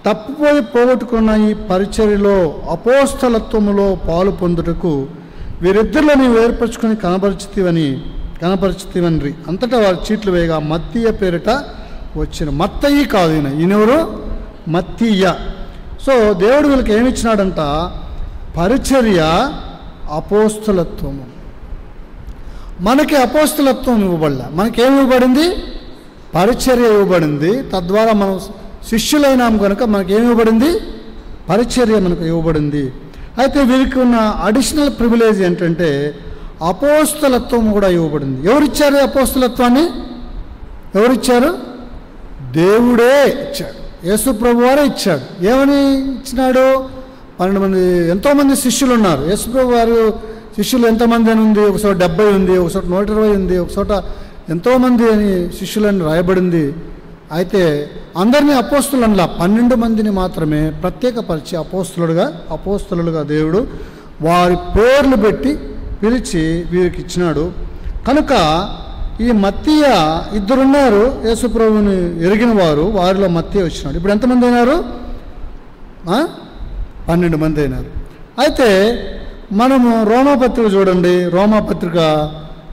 Speaker 1: తప్పిపోయి పోగొట్టుకున్న ఈ పరిచర్యలో అపోస్తలత్వములో పాలు పొందుటకు వీరిద్దరిలో నీవు ఏర్పరచుకొని కనపరిచితివని అంతటా వారి చీట్లు వేయగా మత్తీయ పేరిట వచ్చిన. మత్తయి కాదు, ఈయనెవరు? మత్తీయ. సో దేవుడు వీళ్ళకి ఏమిచ్చినాడంట? పరిచర్య, అపోస్తలత్వము. మనకి అపోస్తలత్వం ఇవ్వబడలే, మనకేమి ఇవ్వబడింది? పరిచర్య ఇవ్వబడింది. తద్వారా మనం శిష్యులైనాం కనుక మనకేమి ఇవ్వబడింది? పరిచర్య మనకు ఇవ్వబడింది. అయితే వీరికి ఉన్న అడిషనల్ ప్రివిలేజ్ ఏంటంటే అపోస్తలత్వం కూడా ఇవ్వబడింది. ఎవరిచ్చారు అపోస్తలత్వాన్ని? ఎవరిచ్చారు? దేవుడే ఇచ్చాడు. యేసు ప్రభు వారే ఇచ్చాడు. ఏమని ఇచ్చినాడు? 12 మంది, ఎంతోమంది శిష్యులు ఉన్నారు. యేసుప్రభు వారు శిష్యులు ఎంతమంది అని ఉంది, ఒక చోట 70 ఉంది, ఒక చోట 120 ఉంది, ఒక చోట ఎంతోమంది అని శిష్యులని రాయబడింది. అయితే అందరినీ అపోస్తులు అనలా, 12 మందిని మాత్రమే ప్రత్యేకపరిచి అపోస్తులుగా దేవుడు వారి పేర్లు పెట్టి పిలిచి వీరికి ఇచ్చినాడు. కనుక ఈ మత్తీయ 2 ఉన్నారు, యేసుప్రభుని ఎరిగిన వారు, వారిలో మత్తీయ వచ్చినాడు. ఇప్పుడు ఎంతమంది అయినారు? 12 మంది అయినారు. అయితే మనము రోమాపత్రిక చూడండి. రోమాపత్రిక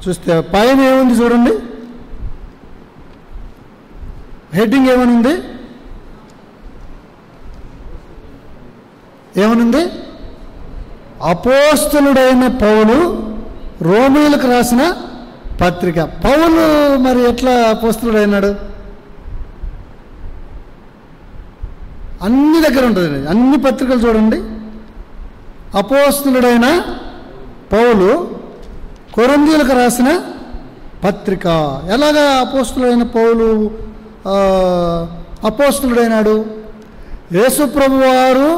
Speaker 1: చూస్తే పైన ఏముంది చూడండి, హెడ్డింగ్ ఏమనుంది? ఏమనుంది? అపోస్తలుడైన పౌలు రోమీయులకు రాసిన పత్రిక. పౌలు మరి ఎట్లా అపోస్తలుడైనాడు? అన్ని దగ్గర ఉంటుంది, అన్ని పత్రికలు చూడండి. అపోస్తలుడైన పౌలు కొరింథీయులకు రాసిన పత్రిక. ఎలాగా అపోస్తలుడైన పౌలు అపోస్తలుడైనాడు? యేసుప్రభు వారు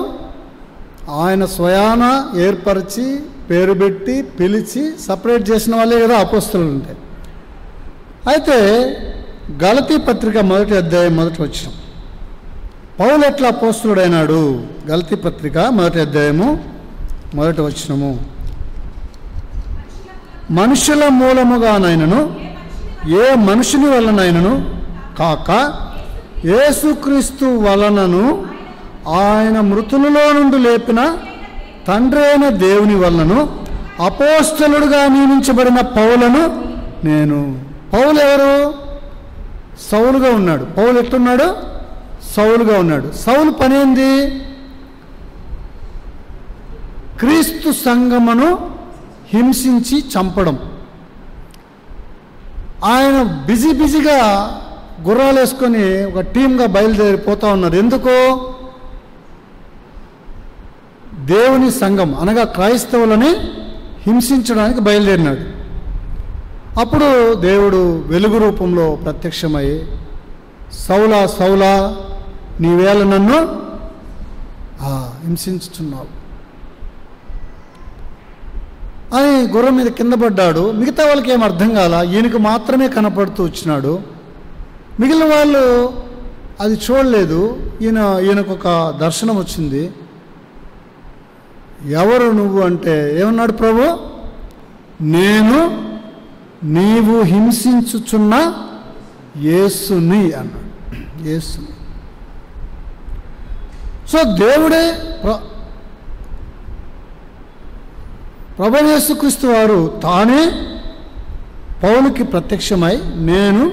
Speaker 1: ఆయన స్వయాన ఏర్పరిచి పేరు పెట్టి పిలిచి సపరేట్ చేసిన వాళ్ళే కదా అపోస్తలులు ఉంటే. అయితే గలతీ పత్రిక 1వ అధ్యాయం 1వ వచనం, పౌలు ఎట్లా అపోస్తలుడైనాడు? గలతీ పత్రిక 1వ అధ్యాయము 1వ వచనము, మనుషుల మూలముగానైనను ఏ మనుషుని వలనైనను కాక యేసుక్రీస్తు వలనను ఆయన మృతులలో నుండి లేపిన తండ్రి అయిన దేవుని వలనను అపోస్తలుడుగా నియమించబడిన పౌలను నేను. పౌలు ఎవరు? సౌలుగా ఉన్నాడు. పౌలు ఎట్లున్నాడు? సౌలుగా ఉన్నాడు. సౌలు పని ఏంది? క్రీస్తు సంఘమును హింసించి చంపడం. ఆయన బిజీగా గుర్రాలు వేసుకొని ఒక టీమ్గా బయలుదేరిపోతూ ఉన్నారు. ఎందుకు? దేవుని సంఘం అనగా క్రైస్తవులని హింసించడానికి బయలుదేరినాడు. అప్పుడు దేవుడు వెలుగు రూపంలో ప్రత్యక్షమై, సౌలా సౌలా నీవేళ నన్ను హింసించుచున్నావు అని గుర్రం మీద కింద పడ్డాడు. మిగతా వాళ్ళకి ఏం అర్థం కాల, ఈయనకు మాత్రమే కనపడుతూ వచ్చినాడు. మిగిలిన వాళ్ళు అది చూడలేదు. ఈయనకు ఒక దర్శనం వచ్చింది. ఎవరు నువ్వు అంటే ఏమన్నాడు ప్రభు? నేను నీవు హింసించుచున్న యేసుని అన్నాడు. యేసుని. సో దేవుడే ప్రభు యేసుక్రీస్తు వారు తానే పౌలుకి ప్రత్యక్షమై నేను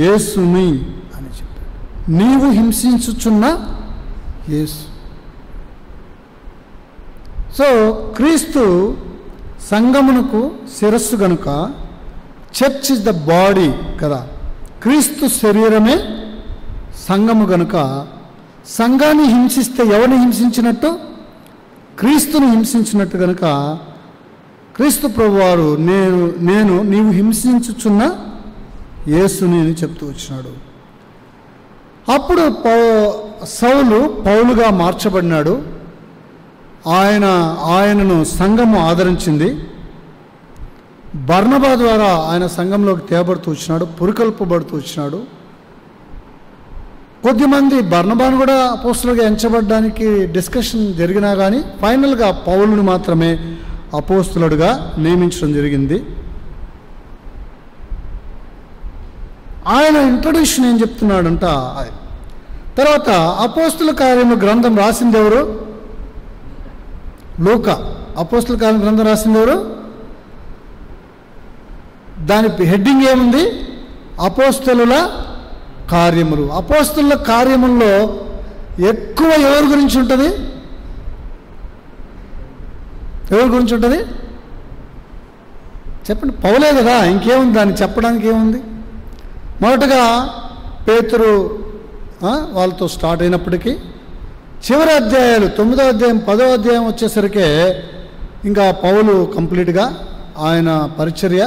Speaker 1: యేసుని అని చెప్పాడు. నీవు హింసించుచున్న యేసు. సో క్రీస్తు సంఘమునకు శిరస్సు గనుక, చర్చ్ ఇస్ ద బాడీ కదా, క్రీస్తు శరీరమే సంఘము గనుక, సంఘాన్ని హింసిస్తే ఎవరిని హింసించినట్టు? క్రీస్తుని హింసించినట్టు గనుక క్రీస్తు ప్రభువారు నీవు హింసించుచున్న యేసుని అని చెప్తూ వచ్చినాడు. అప్పుడు సౌలు పౌలుగా మార్చబడినాడు. ఆయనను సంఘము ఆదరించింది. బర్నబా ద్వారా ఆయన సంఘంలోకి తేబడుతూ వచ్చినాడు, పురికొల్పబడుతూ వచ్చినాడు. కొద్దిమంది బర్నబాను కూడా అపోస్తలుగా ఎంచబడడానికి డిస్కషన్ జరిగినా కానీ ఫైనల్గా పౌలుని మాత్రమే అపోస్తలుడుగా నియమించడం జరిగింది. ఆయన ఇంట్రొడక్షన్ ఏం చెప్తున్నాడంట. తర్వాత అపోస్తల కార్యము గ్రంథం రాసింది ఎవరు? లూకా. అపోస్తల కార్యం గ్రంథం రాసింది ఎవరు? దాని హెడ్డింగ్ ఏముంది? అపోస్తలుల కార్యములు. అపోస్తలుల కార్యముల్లో ఎక్కువ ఎవరి గురించి ఉంటుంది? ఎవరి గురించి ఉంటుంది చెప్పండి? పౌలే కదా, ఇంకేముంది దాన్ని చెప్పడానికి ఏముంది? మొదటగా పేతురు వాళ్ళతో స్టార్ట్ అయినప్పటికీ చివరి అధ్యాయాలు 9వ అధ్యాయం 10వ అధ్యాయం వచ్చేసరికి ఇంకా పౌలు కంప్లీట్గా ఆయన పరిచర్య,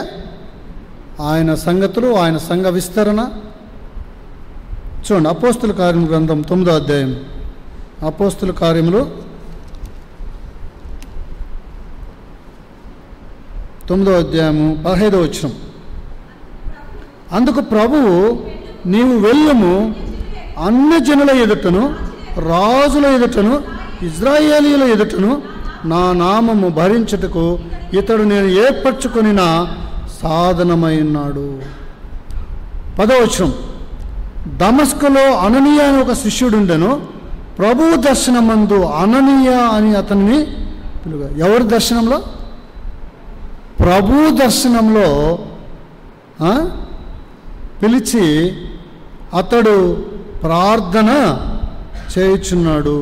Speaker 1: ఆయన సంగతులు, ఆయన సంఘ విస్తరణ చూడండి. అపోస్తల కార్యముల గ్రంథం 9వ అధ్యాయం. అపోస్తల కార్యములు 9వ అధ్యాయము 15వ వచనం. అందుకు ప్రభువు, నీవు వెళ్ళుము, అన్యజనుల ఎదుటను రాజుల ఎదుటను ఇజ్రాయేలీయుల ఎదుటను నా నామము భరించుటకు ఇతడు నేను ఏర్పరచుకొనిన సాధనమై ఉన్నాడు. 10వ వచనం. దమస్కులో అననీయ అని ఒక శిష్యుడుండెను. ప్రభువు దర్శనమందు అననీయ అని అతన్ని పిలువ. ఎవరి దర్శనంలో? ప్రభు దర్శనంలో పిలిచి అతడు ప్రార్థన చేయుచున్నాడు.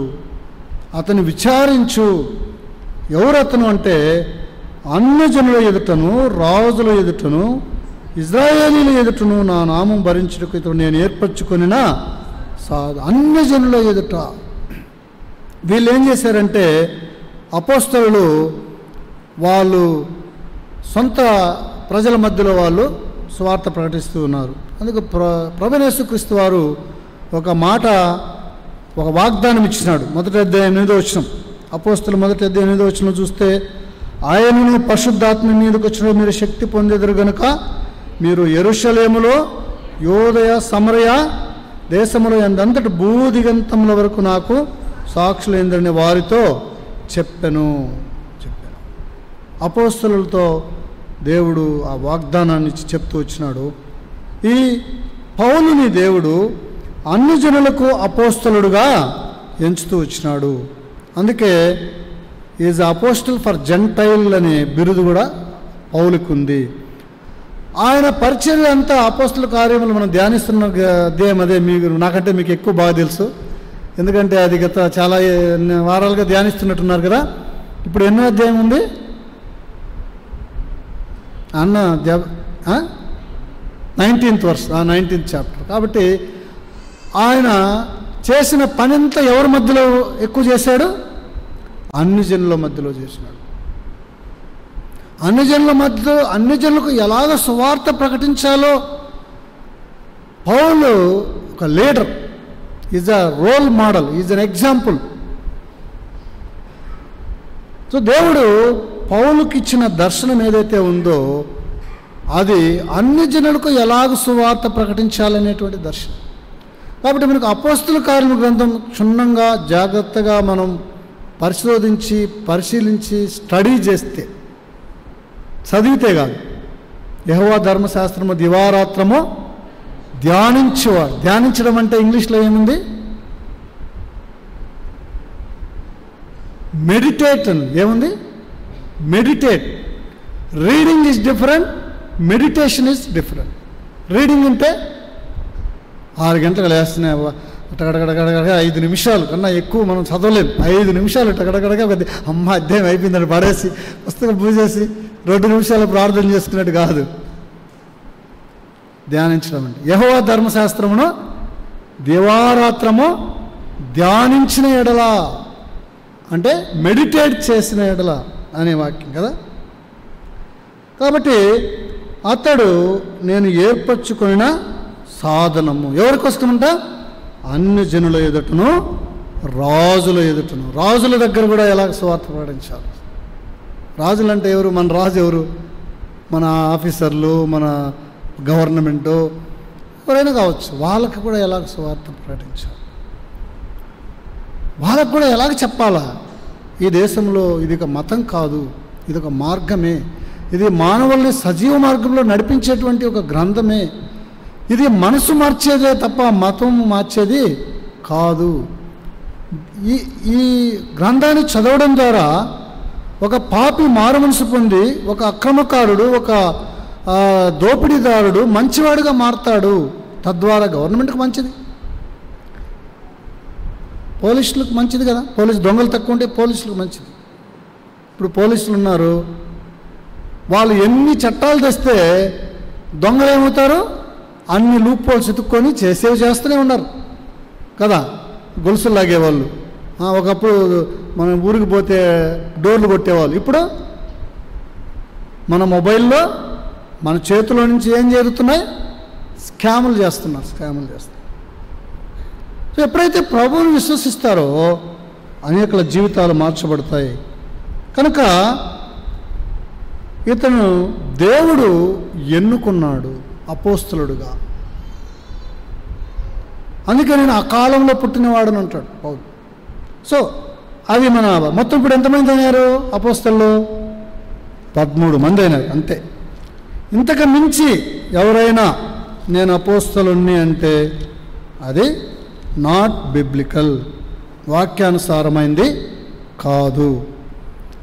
Speaker 1: అతను విచారించు. ఎవరు అతను అంటే, అన్యజనుల ఎదుటను రాజుల ఎదుటను ఇజ్రాయేలీల ఎదుటను నా నామం భరించుటకు ఇతడు నేను ఏర్పరచుకొనిన అన్యజనుల ఎదుట. వీళ్ళు ఏం చేశారంటే, అపోస్తలులు వాళ్ళు సొంత ప్రజల మధ్యలో వాళ్ళు సువార్త ప్రకటిస్తూ ఉన్నారు. అందుకు ప్రభువైన యేసుక్రీస్తు వారు ఒక మాట, ఒక వాగ్దానం ఇచ్చినాడు. మొదటి అధ్యాయం 8వ వచనం. అపోస్తలు మొదటి అధ్యాయం 8వ వచనం చూస్తే, ఆయనను పరిశుద్ధాత్మ మీదకి వచ్చిన మీరు శక్తి పొందేదరు గనుక మీరు యెరూషలేములో యోదయ సమరయ దేశములో ఎందంతటి భూదిగంతముల వరకు నాకు సాక్షులైందని వారితో చెప్పాను. అపోస్తలులతో దేవుడు ఆ వాగ్దానాన్ని ఇచ్చి చెప్తూ వచ్చినాడు. ఈ పౌలుని దేవుడు అన్ని జనులకు అపోస్తలుడుగా ఎంచుతూ వచ్చినాడు. అందుకే ఈజ్ అపోస్టల్ ఫర్ జెంటైల్ అనే బిరుదు కూడా పౌలుకు ఉంది. ఆయన పరిచర్య అంతా అపోస్తల కార్యములు మనం ధ్యానిస్తున్న అధ్యాయం అదే. నాకంటే మీకు ఎక్కువ బాగా తెలుసు, ఎందుకంటే అది గత చాలా వారాలుగా ధ్యానిస్తున్నట్టున్నారు కదా. ఇప్పుడు ఎన్నో అధ్యాయం ఉంది అన్న? 19th verse, 19th chapter. కాబట్టి ఆయన చేసిన పనంతా ఎవరి మధ్యలో ఎక్కువ చేశాడు? అన్ని జనుల మధ్యలో చేసినాడు. అన్ని జనుల మధ్యలో అన్ని జనులకు ఎలాగ సువార్త ప్రకటించాలో పౌలు ఒక leader, is a role model, is an example. So దేవుడు పౌలుకి ఇచ్చిన దర్శనం ఏదైతే ఉందో అది అన్ని జనులకు ఎలాగ సువార్త ప్రకటించాలనేటువంటి దర్శనం. కాబట్టి మనకు అపోస్తల కార్యముల గ్రంథం క్షుణ్ణంగా జాగ్రత్తగా మనం పరిశోధించి పరిశీలించి స్టడీ చేస్తే, చదివితే కాదు, యెహోవా ధర్మశాస్త్రము దివారాత్రము ధ్యానించేవాడు. ధ్యానించడం అంటే ఇంగ్లీష్లో ఏముంది? మెడిటేట్ అని ఏముంది? Meditate. Reading is different, meditation is different. Reading అంటే 6 గంటలకు లేస్తున్నాయి, టగడగడగడగడ 5 నిమిషాలు కన్నా ఎక్కువ మనం చదవలేము. 5 నిమిషాలు టగడగడగా అమ్మ అధ్యాయం అయిపోయిందని పడేసి పుస్తకం పూజేసి 2 నిమిషాలు ప్రార్థన చేసుకున్నట్టు కాదు ధ్యానించడం అంటే. యెహోవా ధర్మశాస్త్రమును దివారాత్రము ధ్యానించిన ఎడల అంటే మెడిటేట్ చేసిన ఎడల అనే వాక్యం కదా. కాబట్టి అతడు నేను ఏర్పరచుకొనిన సాధనము ఎవరికోసమంట? అన్ని జనుల ఎదుటను రాజుల ఎదుటను. రాజుల దగ్గర కూడా ఎలా సువార్త ప్రకటించాలి? రాజులు అంటే ఎవరు? మన రాజు ఎవరు? మన ఆఫీసర్లు, మన గవర్నమెంటు, ఎవరైనా కావచ్చు. వాళ్ళకి కూడా ఎలాగ సువార్త ప్రకటించాలి? వాళ్ళకు కూడా ఎలాగ చెప్పాలా? ఈ దేశంలో ఇది ఒక మతం కాదు, ఇది ఒక మార్గమే, ఇది మానవుల్ని సజీవ మార్గంలో నడిపించేటువంటి ఒక గ్రంథమే, ఇది మనసు మార్చేదే తప్ప మతం మార్చేది కాదు. ఈ గ్రంథాన్ని చదవడం ద్వారా ఒక పాపి మారు మనసు పొంది, ఒక అక్రమకారుడు, ఒక దోపిడీదారుడు మంచివాడుగా మారతాడు. తద్వారా గవర్నమెంట్కి మంచిది, పోలీసులకు మంచిది కదా. దొంగలు తక్కువ ఉంటే పోలీసులకు మంచిది. ఇప్పుడు పోలీసులు ఉన్నారు, వాళ్ళు ఎన్ని చట్టాలు తెస్తే దొంగలు ఏమవుతారు? అన్ని లూప్ హోల్స్ ఎత్తుక్కొని చేస్తూనే ఉన్నారు కదా. గొలుసులు లాగేవాళ్ళు, ఒకప్పుడు మనం ఊరికి పోతే డోర్లు కొట్టేవాళ్ళు. ఇప్పుడు మన మొబైల్లో మన చేతిలో నుంచి ఏం జరుగుతున్నాయి? స్కాములు చేస్తున్నారు. సో ఎప్పుడైతే ప్రభువుని విశ్వసిస్తారో అనేకల జీవితాలు మార్చబడతాయి. కనుక ఇతను దేవుడు ఎన్నుకున్నాడు అపోస్తలుడుగా. అందుకే నేను ఆ కాలంలో పుట్టినవాడని అంటాడు పౌలు. సో అది మన మొత్తం ఇప్పుడు ఎంతమంది అయినారు అపోస్తలు? 13 మంది అయినారు అంతే. ఇంతకు మించి ఎవరైనా నేను అపోస్తలుణ్ణి అంటే అది నాట్ బిబ్లికల్, వాక్యానుసారమైంది కాదు.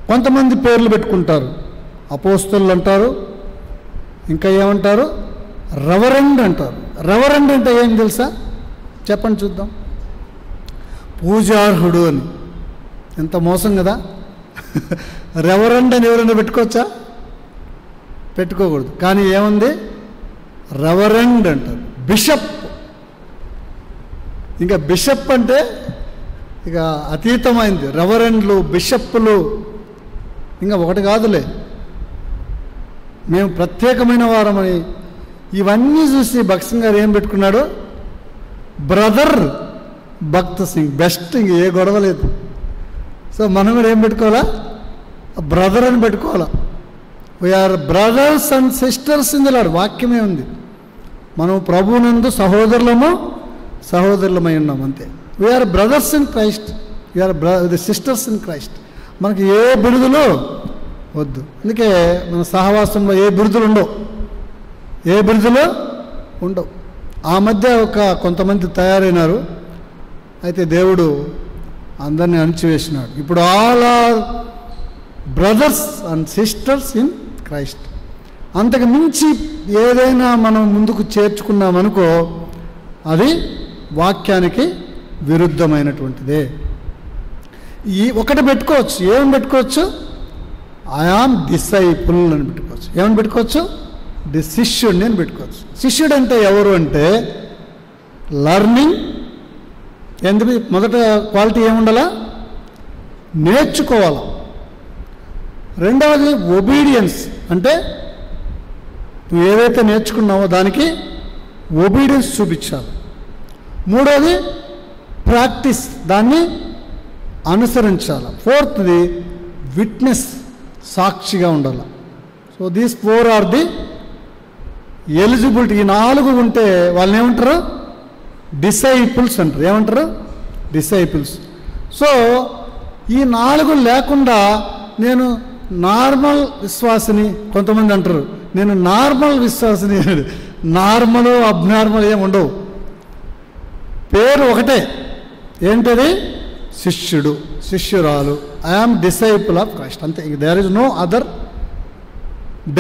Speaker 1: కొంతమంది పేర్లు పెట్టుకుంటారు, అపోస్తలు అంటారు, ఇంకా ఏమంటారు, రెవరెండ్ అంటారు. రెవరెండ్ అంటే ఏం తెలుసా? చెప్పండి చూద్దాం. పూజార్హుడు అని. ఎంత మోసం కదా. రెవరెండ్ అని ఎవరైనా పెట్టుకోవచ్చా? పెట్టుకోకూడదు. కానీ ఏముంది, రెవరెండ్ అంటారు. బిషప్, ఇంకా బిషప్ అంటే ఇక అతీతమైంది. రెవరెండ్లు, బిషప్పులు ఇంకా ఒకటి కాదులే. మేము ప్రత్యేకమైన వారమని ఇవన్నీ చూసి భక్త్ సింగ్ గారు ఏం పెట్టుకున్నాడు, బ్రదర్ భక్త్ సింగ్. బెస్ట్, ఇంక ఏ గొడవ లేదు. సో మనం కూడా ఏం పెట్టుకోవాలా, బ్రదర్ అని పెట్టుకోవాలా. We are brothers and sisters in the Lord. వాక్యమే ఉంది. మనం ప్రభువునందు సహోదరులమై ఉన్నాం అంతే. We are brothers in Christ, we are sisters in Christ. మనకి ఏ బిరుదులు వద్దు. అందుకే మన సహవాసంలో ఏ బిరుదులు ఉండవు. ఆ మధ్య కొంతమంది తయారైనారు. అయితే దేవుడు అందరినీ అణిచివేసినాడు. ఇప్పుడు all are brothers and sisters in Christ. అంతకు మించి ఏదైనా మనం ముందుకు చేర్చుకున్నామనుకో అది వాక్యానికి విరుద్ధమైనటువంటిదే. ఒకటి పెట్టుకోవచ్చు. ఏమని పెట్టుకోవచ్చు? ఐ ఆమ్ డిసైపుల్ అని పెట్టుకోవచ్చు. ఏమని పెట్టుకోవచ్చు? శిష్యుడిని అని పెట్టుకోవచ్చు. శిష్యుడు అంటే ఎవరు అంటే లర్నింగ్. ఎందుకు మొదట క్వాలిటీ ఏముండాలా? నేర్చుకోవాలి. రెండవది ఒబీడియన్స్, అంటే నువ్వు ఏదైతే నేర్చుకున్నావో దానికి ఒబీడియన్స్ చూపించాలి. మూడవది ప్రాక్టీస్, దాన్ని అనుసరించాలి. ఫోర్త్ది విట్నెస్, సాక్షిగా ఉండాలి. So these 4 are the eligibility. ఈ 4 ఉంటే వాళ్ళని ఏమంటారు? డిసైపుల్స్ అంటారు. ఏమంటారు? డిసైపుల్స్. సో ఈ 4 లేకుండా నేను నార్మల్ విశ్వాసిని, కొంతమంది అంటారు నేను నార్మల్ విశ్వాసిని. నార్మల్ అబ్నార్మల్ ఏమి ఉండవు. పేరు ఒకటే. ఏంటది? శిష్యుడు, శిష్యురాలు. I am disciple of Christ అంతే. There is no other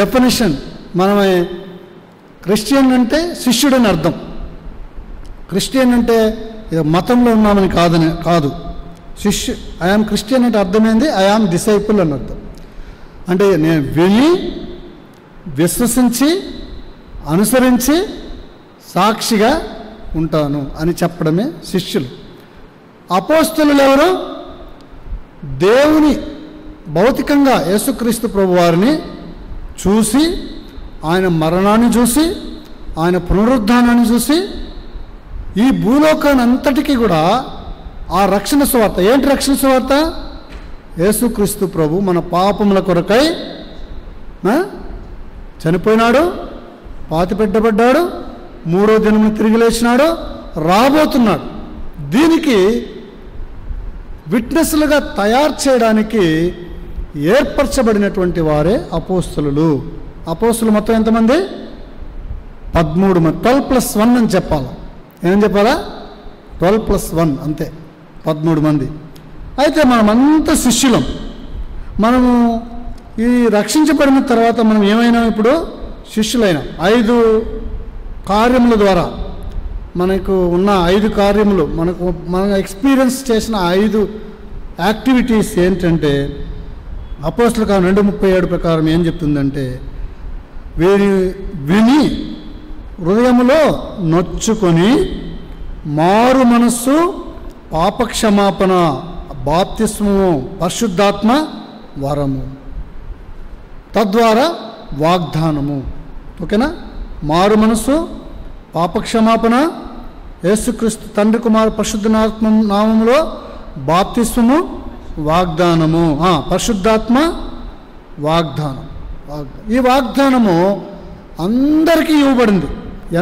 Speaker 1: definition. మనమే క్రిస్టియన్ అంటే శిష్యుడని అర్థం. క్రిస్టియన్ అంటే మతంలో ఉన్నామని కాదు. ఐ ఆమ్ క్రిస్టియన్ అంటే అర్థమైంది ఐ ఆమ్ డిసైపుల్ అని అర్థం. అంటే నేను విని, విశ్వసించి, అనుసరించి, సాక్షిగా ఉంటాను అని చెప్పడమే శిష్యులు. అపోస్తలులు ఎవరు? దేవుని భౌతికంగా యేసుక్రీస్తు ప్రభు వారిని చూసి, ఆయన మరణాన్ని చూసి, ఆయన పునరుద్ధానాన్ని చూసి, ఈ భూలోకాన్ని అంతటికీ కూడా ఆ రక్షణ సువార్త. ఏంటి రక్షణ సువార్త? యేసుక్రీస్తు ప్రభు మన పాపముల కొరకై చనిపోయినాడు, పాతిపెట్టబడ్డాడు, 3వ దినమున తిరిగి లేచినాడు, రాబోతున్నాడు. దీనికి విట్నెస్లుగా తయారు చేయడానికి ఏర్పరచబడినటువంటి వారే అపోస్తలులు. అపోస్తలు మొత్తం ఎంతమంది? 13 మంది. 12+1 అని చెప్పాలి. ఏం చెప్పాలా? 12+1 అంతే, 13 మంది. అయితే మనమంతా శిష్యులం. మనము ఈ రక్షించబడిన తర్వాత మనం ఏమైనా ఇప్పుడు శిష్యులైన 5 కార్యముల ద్వారా మనకు ఉన్న 5 కార్యములు, మనం ఎక్స్పీరియన్స్ చేసిన 5 యాక్టివిటీస్ ఏంటంటే అపోస్తలుల కార్యం 2:37 ప్రకారం ఏం చెప్తుందంటే, విని హృదయములో నొచ్చుకొని మారు మనస్సు, పాపక్షమాపణ, బాప్తిస్మము, పరిశుద్ధాత్మ వరము, తద్వారా వాగ్దానము. ఓకేనా? మారు మనస్సు, పాపక్షమాపణ, యేసుక్రీస్తు తండ్రి కుమారు పరిశుద్ధాత్మ నామములో బాప్తిస్మము, వాగ్దానము, పరిశుద్ధాత్మ వాగ్దానం. ఈ వాగ్దానము అందరికీ ఇవ్వబడింది.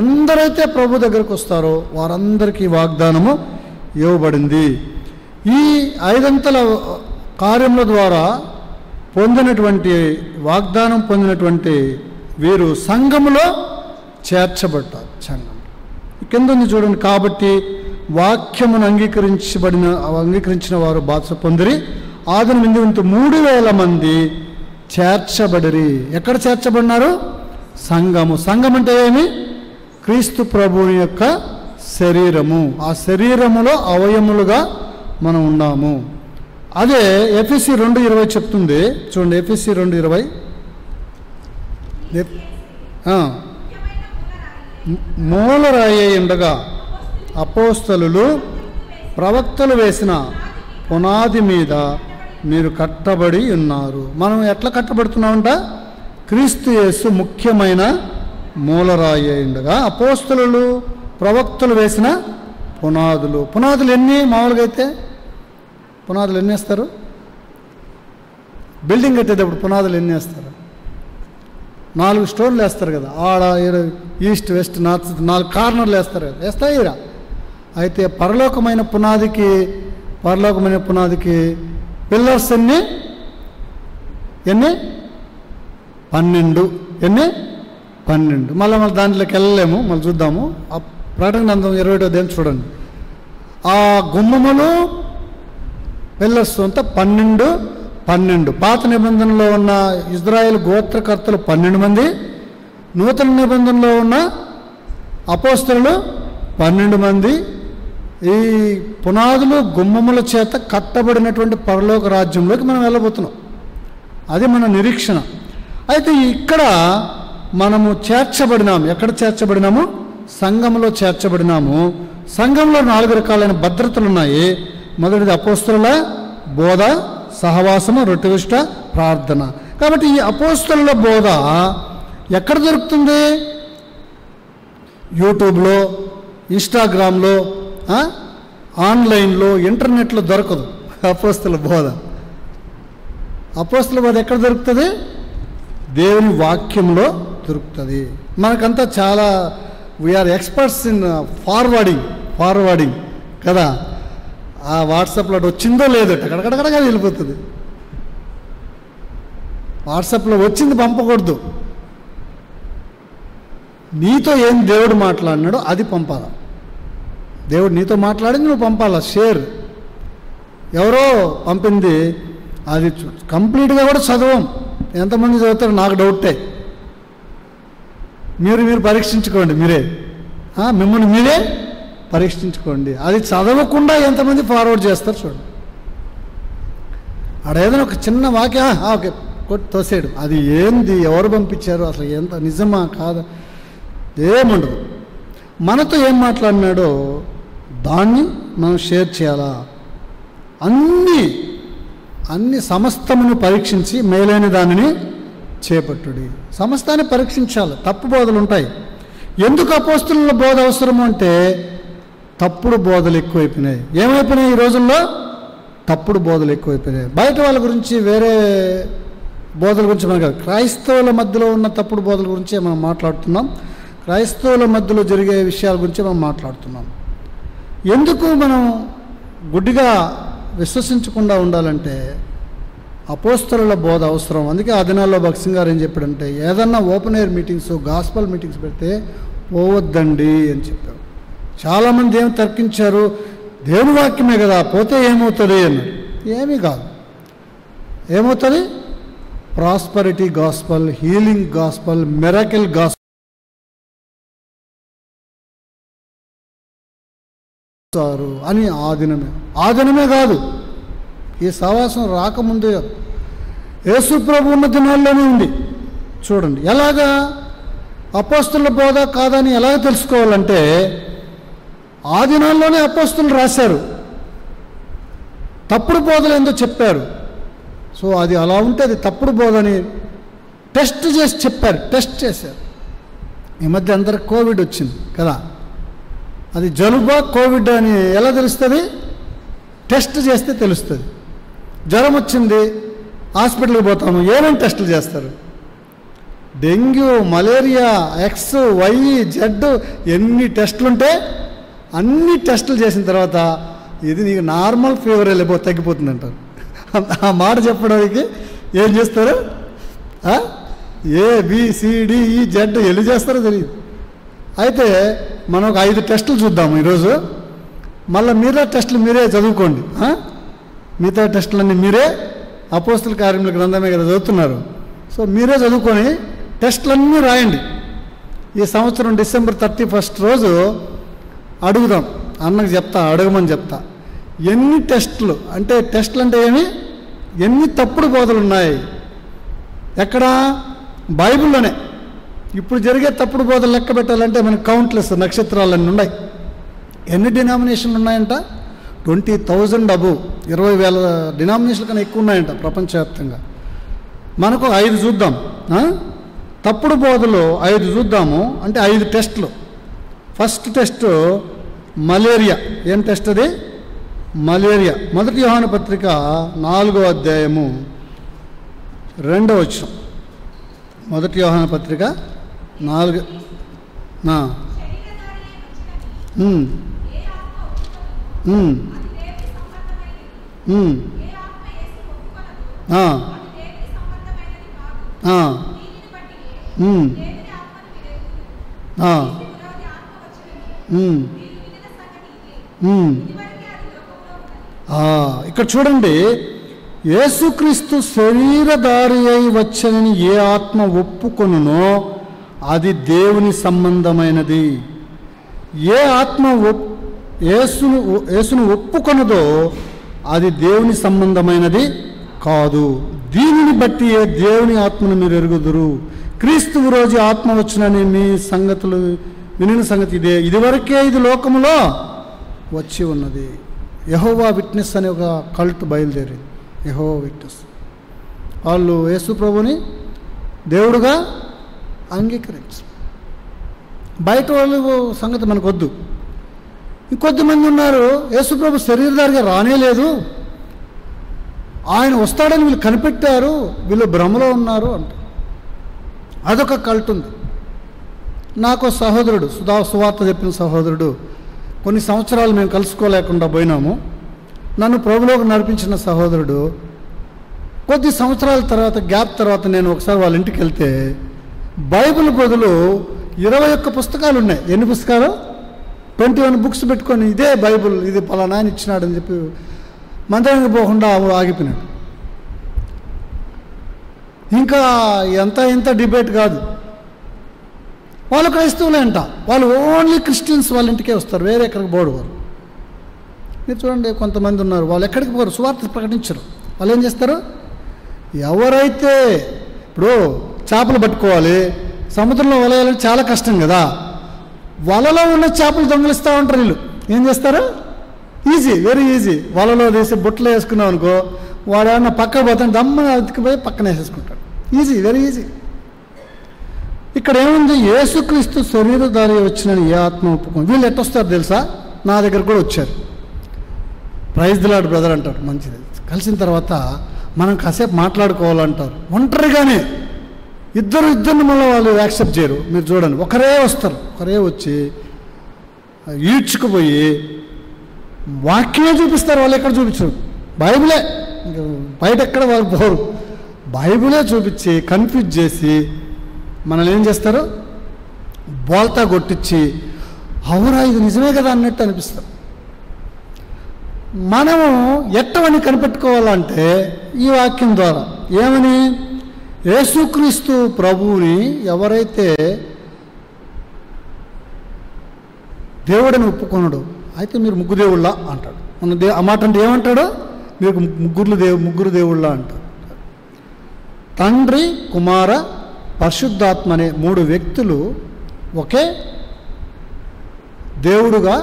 Speaker 1: ఎందరైతే ప్రభు దగ్గరకు వస్తారో వారందరికీ వాగ్దానము ఇవ్వబడింది. ఈ 5 కార్యముల ద్వారా పొందినటువంటి వాగ్దానం పొందినటువంటి వీరు సంఘములో చేర్చబడ్డారు. సంఘం కింద ఉంది చూడండి. కాబట్టి వాక్యమును అంగీకరించిన వారు బాప్తిసం పొందిరి. ఆదిన ముందు 3,000 మంది చేర్చబడిరి. ఎక్కడ చేర్చబడినారు? సంఘము. సంఘం అంటే ఏమి? క్రీస్తు ప్రభువుని యొక్క శరీరము. ఆ శరీరములో అవయములుగా మనం ఉన్నాము. అదే ఎఫెసీ 2:20 చెప్తుంది చూడండి. ఎఫెసీ 2:20 మూలరాయి ఉండగా అపోస్తలులు ప్రవక్తలు వేసిన పునాది మీద మీరు కట్టబడి ఉన్నారు. మనం ఎట్లా కట్టబడుతున్నామంట? క్రీస్తు యేసు ముఖ్యమైన మూలరాయి ఉండగా అపోస్తలులు ప్రవక్తలు వేసిన పునాదులు. పునాదులు ఎన్ని? మామూలుగా అయితే పునాదులు ఎన్ని వేస్తారు? బిల్డింగ్ కట్టేటప్పుడు పునాదులు ఎన్ని వేస్తారు? 4 స్టోన్లు వేస్తారు కదా. ఆడ ఈస్ట్ వెస్ట్ నార్త్ 4 కార్నర్లు వేస్తారు కదా. వేస్తాయిరా. అయితే పరలోకమైన పునాదికి పిల్లర్స్ ఎన్ని? 12. 12. మళ్ళీ దాంట్లోకి వెళ్ళలేము. మళ్ళీ చూద్దాము. ఆ ప్రకటన గ్రంథం 21 చూడండి. ఆ గుమ్మములు పిల్లర్స్ అంతా 12. పాత నిబంధనలో ఉన్న ఇజ్రాయేల్ గోత్రకర్తలు 12 మంది, నూతన నిబంధనలో ఉన్న అపోస్తలులు 12 మంది. ఈ పునాదులు గుమ్మముల చేత కట్టబడినటువంటి పరలోక రాజ్యంలోకి మనం వెళ్ళబోతున్నాం. అది మన నిరీక్షణ. అయితే ఇక్కడ మనము చేర్చబడినాము. ఎక్కడ చేర్చబడినాము? సంఘంలో చేర్చబడినాము. సంఘంలో 4 రకాలైన భద్రతలు ఉన్నాయి. మొదటిది అపోస్తలుల బోధ, సహవాసము, రొట్టె విష్ట, ప్రార్థన. కాబట్టి ఈ అపోస్తలుల బోధ ఎక్కడ దొరుకుతుంది? యూట్యూబ్లో, ఇన్స్టాగ్రామ్లో, ఆన్లైన్లో, ఇంటర్నెట్లో దొరకదు. అపోస్తలుల బోధ ఎక్కడ దొరుకుతుంది? దేవుని వాక్యంలో దొరుకుతుంది. మనకంతా చాలా వీఆర్ ఎక్స్పర్ట్స్ ఇన్ ఫార్వర్డింగ్ కదా. ఆ వాట్సాప్లో వచ్చిందో లేదో అక్కడక్కడగా వెళ్ళిపోతుంది. వాట్సాప్లో వచ్చింది పంపకూడదు. నీతో ఏం దేవుడు మాట్లాడినాడో అది పంపాలా. దేవుడు నీతో మాట్లాడింది నువ్వు పంపాలా. షేర్. ఎవరో పంపింది అది కంప్లీట్గా కూడా చదవం. ఎంతమంది చదువుతారో నాకు డౌటే. మీరు పరీక్షించుకోండి. మిమ్మల్ని మీరే పరీక్షించుకోండి. అది చదవకుండా ఎంతమంది ఫార్వర్డ్ చేస్తారు చూడండి. ఆడ ఏదైనా ఒక చిన్న వాక్య ఓకే కొట్టి తోసేయడం. అది ఏంది? ఎవరు పంపించారు? అసలు ఎంత నిజమా కాదా ఏముండదు. మనతో ఏం మాట్లాడినాడో దాన్ని మనం షేర్ చేయాలా. అన్ని సమస్తమును పరీక్షించి మేలైన దానిని చేపట్టుడి. సమస్తాన్ని పరీక్షించాలి. తప్పు బోధలు ఉంటాయి. ఎందుకు అపోస్తలుల బోధ అవసరము అంటే తప్పుడు బోధలు ఎక్కువైపోయినాయి. ఏమైపోయినాయి ఈ రోజుల్లో? తప్పుడు బోధలు ఎక్కువైపోయినాయి. బయట వాళ్ళ గురించి, వేరే బోధల గురించి మనం కాదు, క్రైస్తవుల మధ్యలో ఉన్న తప్పుడు బోధల గురించే మనం మాట్లాడుతున్నాం. క్రైస్తవుల మధ్యలో జరిగే విషయాల గురించి మనం మాట్లాడుతున్నాం. ఎందుకు మనం గుడ్డిగా విశ్వసించకుండా ఉండాలంటే అపోస్తలుల బోధ అవసరం. అందుకే ఆ దినాల్లో భక్త్ సింగ్ గారు ఏం చెప్పాడంటే ఏదన్నా open air meetings, gospel meetings పెడితే పోవద్దండి అని చెప్పారు. చాలామంది ఏం తర్కించారు, దేవుని వాక్యమే కదా పోతే ఏమవుతుంది అన్నారు. ఏమీ కాదు. ఏమవుతుంది? Prosperity gospel, healing gospel, miracle gospel అని ఆ దినమే కాదు, ఈ సహవాసం రాకముందే యేసు ప్రభు ఉన్న దినాల్లోనే ఉంది. చూడండి ఎలాగా అపోస్తలుల బోధ కాదని ఎలాగ తెలుసుకోవాలంటే ఆ దినాల్లోనే అపోస్తలులు రాశారు, తప్పుడు బోధలు ఏందో చెప్పారు. సో అది అలా ఉంటే అది తప్పుడు బోధని టెస్ట్ చేసి చెప్పారు, టెస్ట్ చేశారు. ఈ మధ్య అందరికి కోవిడ్ వచ్చింది కదా, అది జలుబా కోవిడ్ అని ఎలా తెలుస్తుంది? టెస్ట్ చేస్తే తెలుస్తుంది. జ్వరం వచ్చింది హాస్పిటల్కి పోతాము, ఏమేమి టెస్టులు చేస్తారు?
Speaker 2: Dengue, malaria, x, y, z ఎన్ని టెస్టులు ఉంటే అన్ని టెస్టులు చేసిన తర్వాత ఇది నీకు నార్మల్ ఫీవర్ తగ్గిపోతుంది అంటారు. ఆ మాట చెప్పడానికి ఏం చేస్తారు? ABCDEZ ఎల్లు చేస్తారో తెలియదు. అయితే మనం ఒక 5 టెస్టులు చూద్దాము ఈరోజు. మళ్ళీ మిగతా టెస్టులు మీరే చదువుకోండి. మిగతా టెస్టులన్నీ మీరే అపోస్తల కార్యముల గ్రంథమే కదా చదువుతున్నారు. సో మీరే చదువుకొని టెస్టులన్నీ రాయండి. ఈ సంవత్సరం డిసెంబర్ 31 రోజు అడుగుదాం. అన్నకు చెప్తా, అడగమని చెప్తా. ఎన్ని టెస్టులు అంటే, టెస్టులు అంటే ఏమి, ఎన్ని తప్పుడు బోధలు ఉన్నాయి ఎక్కడ? బైబిల్లోనే. ఇప్పుడు జరిగే తప్పుడు బోధలు లెక్క పెట్టాలంటే మనకు కౌంట్లెస్ నక్షత్రాలన్నీ ఉన్నాయి. ఎన్ని డినామినేషన్లు ఉన్నాయంట? 20,000 అబోవ్, 20,000 డినామినేషన్ల కన్నా ఎక్కువ ఉన్నాయంట ప్రపంచవ్యాప్తంగా. మనకు 5 చూద్దాం. తప్పుడు బోధలు 5 చూద్దాము. అంటే 5 టెస్టులు. First test malaria. ఏం టెస్ట్ అది? మలేరియా. 1 యోహాను పత్రిక 4వ అధ్యాయము 2వ వచనం. 1 యోహాను పత్రిక 4 ఇక్కడ చూడండి, యేసుక్రీస్తు శరీరధారి అయి వచ్చనని ఏ ఆత్మ ఒప్పుకొనునో అది దేవుని సంబంధమైనది. ఏ ఆత్మ యేసును ఒప్పుకొనదో అది దేవుని సంబంధమైనది కాదు. దీనిని బట్టి దేవుని ఆత్మను మీరు ఎరుగుదురు. క్రీస్తువు రోజు ఆత్మ వచ్చునని మీ సంగతులు వినిన సంగతి ఇదే. ఇదివరకే ఇది లోకములో వచ్చి ఉన్నది. యెహోవా విట్నెస్ అనే ఒక కల్ట్ బయలుదేరింది. యెహోవా విట్నెస్ వాళ్ళు యేసు ప్రభుని దేవుడుగా అంగీకరించు. బయట వాళ్ళు సంగతి మనకు వద్దు. ఇంకొద్దిమంది ఉన్నారు, యేసు ప్రభు శరీరధారిగా రానేలేదు, ఆయన వస్తాడని వీళ్ళు కనిపెట్టారు, వీళ్ళు భ్రమలో ఉన్నారు అంట. అదొక కల్ట్ ఉంది. నాకు సహోదరుడు, సువార్త చెప్పిన సహోదరుడు, కొన్ని సంవత్సరాలు మేము కలుసుకోలేకుండా పోయినాము. నన్ను ప్రభులోకి నడిపించిన సహోదరుడు కొద్ది సంవత్సరాల తర్వాత, గ్యాప్ తర్వాత నేను ఒకసారి వాళ్ళ ఇంటికి వెళ్తే బైబిల్ బదులు 21 పుస్తకాలు ఉన్నాయి. ఎన్ని పుస్తకాలు? 21 బుక్స్ పెట్టుకొని ఇదే బైబిల్, ఇది పలానా అని ఇచ్చినాడని చెప్పి మందిరానికి పోకుండా ఆగిపోయినాడు. ఇంకా ఇంత డిబేట్ కాదు. వాళ్ళు క్రైస్తవులే అంట. వాళ్ళు ఓన్లీ క్రిస్టియన్స్ వాళ్ళ ఇంటికే వస్తారు, వేరే ఎక్కడికి పోడు వారు. మీరు చూడండి, కొంతమంది ఉన్నారు వాళ్ళు ఎక్కడికి పోరు, సువార్త ప్రకటించరు. వాళ్ళు ఏం చేస్తారు? ఎవరైతే ఇప్పుడు చేపలు పట్టుకోవాలి, సముద్రంలో వలయాలని చాలా కష్టం కదా, వలలో ఉన్న చేపలు దొంగలిస్తూ ఉంటారు. వీళ్ళు ఏం చేస్తారు? Easy, very easy. వలలో వేసి బుట్టలో వేసుకున్నాం అనుకో, వాడు ఏమన్నా పక్క పోతాను దమ్మని అతికిపోయి పక్కన వేసేసుకుంటాడు. Easy, very easy. ఇక్కడ ఏముంది? యేసుక్రీస్తు శరీరధారి వచ్చినని ఏ ఆత్మ ఒప్పుకోండి. వీళ్ళు ఎట్టొస్తారు తెలుసా? నా దగ్గర కూడా వచ్చారు. ప్రైజ్ ది లార్డ్ బ్రదర్ అంటారు. మంచిది. కలిసిన తర్వాత మనం కాసేపు మాట్లాడుకోవాలంటారు. ఒంటరిగానే ఇద్దరిని మళ్ళీ వాళ్ళు యాక్సెప్ట్ చేయరు. మీరు చూడండి, ఒకరే వస్తారు. ఒకరే వచ్చి ఈడ్చుకుపోయి వాక్యమే చూపిస్తారు. వాళ్ళు ఎక్కడ చూపించరు, బైబిలే. బయట ఎక్కడ వాళ్ళు పోరు, బైబిలే చూపించి కన్ఫ్యూజ్ చేసి మనల్ని ఏం చేస్తారు? బోల్తా కొట్టించి అవురా ఇది నిజమే కదా అన్నట్టు అనిపిస్తారు. మనము ఎట్టవని కనిపెట్టుకోవాలంటే ఈ వాక్యం ద్వారా ఏమని? యేసుక్రీస్తు ప్రభువుని ఎవరైతే దేవుడిని ఒప్పుకొనడు, అయితే మీరు ముగ్గురు దేవుళ్ళ అంటాడు. మన ఆ మాట అంటే ఏమంటాడు? మీరు ముగ్గురు దేవుళ్ళ అంటాడు. తండ్రి, కుమార, పరిశుద్ధాత్మ అనే 3 వ్యక్తులు ఒకే దేవుడుగా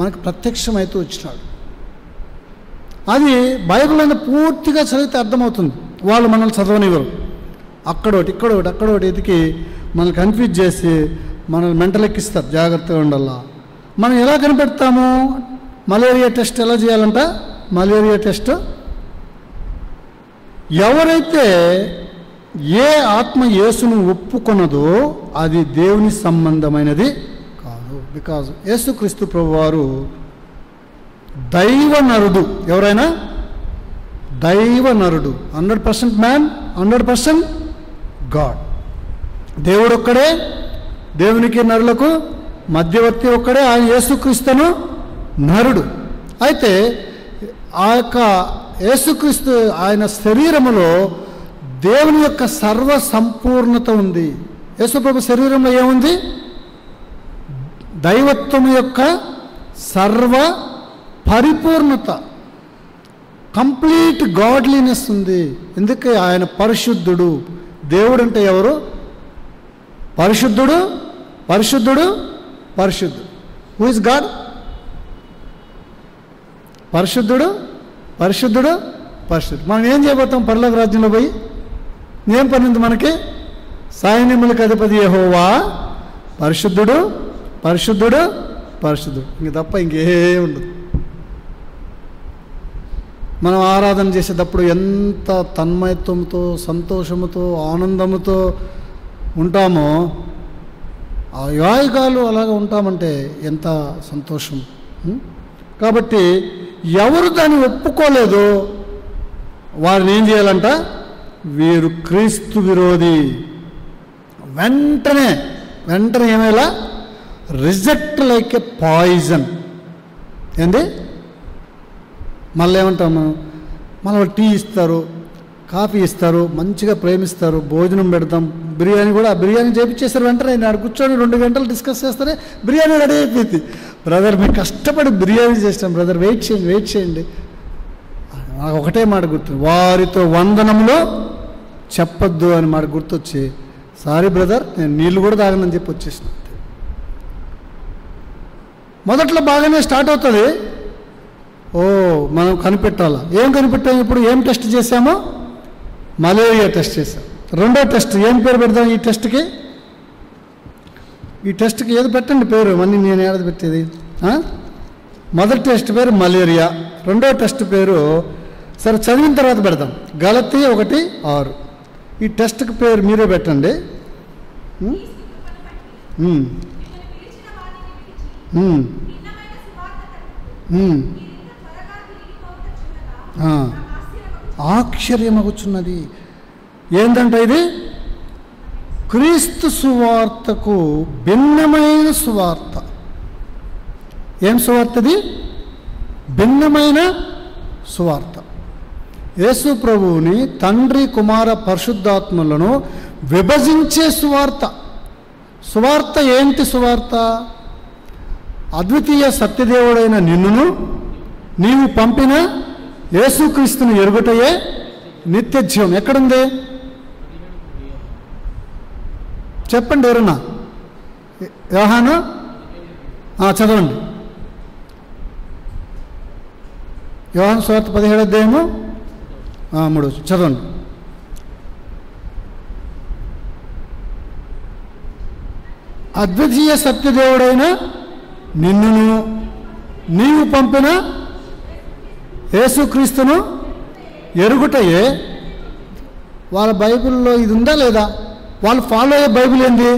Speaker 2: మనకు ప్రత్యక్షమైతే వచ్చినాడు. అది బైబిల్ అనేది పూర్తిగా చదివితే అర్థమవుతుంది. వాళ్ళు మనల్ని చదవనివ్వరు. అక్కడోటి అక్కడోటి ఎతికి మనల్ని కన్ఫ్యూజ్ చేసి మనల్ని మెంటలెక్కిస్తారు. జాగ్రత్తగా ఉండాలా. మనం ఎలా కనిపెడతాము? మలేరియా టెస్ట్ ఎలా చేయాలంట? మలేరియా టెస్ట్ ఎవరైతే ఏ ఆత్మ యేసును ఒప్పుకొనదో అది దేవుని సంబంధమైనది కాదు. బికాజ్ యేసుక్రీస్తు ప్రభువారు దైవ నరుడు. ఎవరైనా దైవ నరుడు, 100% మ్యాన్, 100% గాడ్. దేవుడు ఒక్కడే, దేవునికి నరులకు మధ్యవర్తి ఒక్కడే, ఆయన యేసుక్రీస్తును నరుడు. అయితే ఆ యొక్క యేసుక్రీస్తు ఆయన శరీరములో దేవుని యొక్క సర్వ సంపూర్ణత ఉంది. యేసుప్రభు శరీరంలో ఏముంది? దైవత్వం యొక్క సర్వ పరిపూర్ణత, కంప్లీట్ గాడ్లీనెస్ ఉంది. ఎందుకే ఆయన పరిశుద్ధుడు. దేవుడు అంటే ఎవరు? పరిశుద్ధుడు, పరిశుద్ధుడు, పరిశుద్ధుడు. Who is God? పరిశుద్ధుడు, పరిశుద్ధుడు, పరిశుద్ధుడు. మనం ఏం చేయబోతాం పరలోక రాజ్యంలో పోయి? ఏం పని ఉంది మనకి? సైన్యములకు అధిపతి యెహోవా పరిశుద్ధుడు, పరిశుద్ధుడు, పరిశుద్ధుడు. ఇంక తప్ప ఇంకేం ఉండదు. మనం ఆరాధన చేసేటప్పుడు ఎంత తన్మయత్వంతో, సంతోషముతో, ఆనందముతో ఉంటామో, ఆ యాయగాలు అలాగ ఉంటామంటే ఎంత సంతోషం. కాబట్టి ఎవరు దాన్ని ఒప్పుకోలేదో వారిని ఏం చేయాలంట? వీరు క్రీస్తు విరోధి. వెంటనే ఏమైనా రిజెక్ట్ లైక్ ఏ పాయిజన్. ఏంది? మళ్ళీ ఏమంటాము? మళ్ళీ టీ ఇస్తారు, కాఫీ ఇస్తారు, మంచిగా ప్రేమిస్తారు, భోజనం పెడతాం, బిర్యానీ కూడా బిర్యానీ చేపించేస్తారు. వెంటనే నేను కూర్చొని 2 గంటలు డిస్కస్ చేస్తారే బిర్యానీ రెడీ అయిపోయింది. బ్రదర్ మేము కష్టపడి బిర్యానీ చేస్తాం బ్రదర్, వెయిట్ చేయండి. నాకు ఒకటే మాట గుర్తు, వారితో వందనములో చెప్పొద్దు అని మాట గుర్తొచ్చి, సారీ బ్రదర్ నేను నీళ్ళు కూడా తాగనని చెప్పి వచ్చేసిన. మొదట్లో బాగానే స్టార్ట్ అవుతుంది. మనం కనిపెట్టాలా? ఏం కనిపెట్టాము? ఇప్పుడు ఏం టెస్ట్ చేసామో? మలేరియా టెస్ట్ చేసాం. రెండో టెస్ట్ ఏం పేరు పెడదాం ఈ టెస్ట్కి? ఈ టెస్ట్కి ఏది పెట్టండి పేరు, మళ్ళీ నేను ఏడాది పెట్టేది. మొదటి టెస్ట్ పేరు మలేరియా, రెండో టెస్ట్ పేరు సరే చదివిన తర్వాత పెడదాం, గలతీ 1:6. ఈ టెస్ట్కి పేరు మీరే పెట్టండి. ఆశ్చర్యమగుచున్నది. ఏంటంటే ఇది క్రీస్తు సువార్తకు భిన్నమైన సువార్త. ఏం సువార్తది? భిన్నమైన సువార్త. యేసు ప్రభువుని తండ్రి, కుమార, పరిశుద్ధాత్మలను విభజించే సువార్త. సువార్త ఏంటి? సువార్త అద్వితీయ సత్యదేవుడైన నిన్నును నీవు పంపిన యేసుక్రీస్తుని ఎరుగుటయే నిత్య జీవం. ఎక్కడుంది చెప్పండి ఎవరన్నా? యోహాను చదవండి. యోహాను సువార్త 17వ అధ్యాయము 3 చదవండి. అద్వితీయ సత్యదేవుడైన నిన్నును నీవు పంపిన యేసుక్రీస్తును ఎరుగుటయే. వాళ్ళ బైబిల్లో ఇది ఉందా లేదా? వాళ్ళు ఫాలో అయ్యే బైబిల్ ఏంది?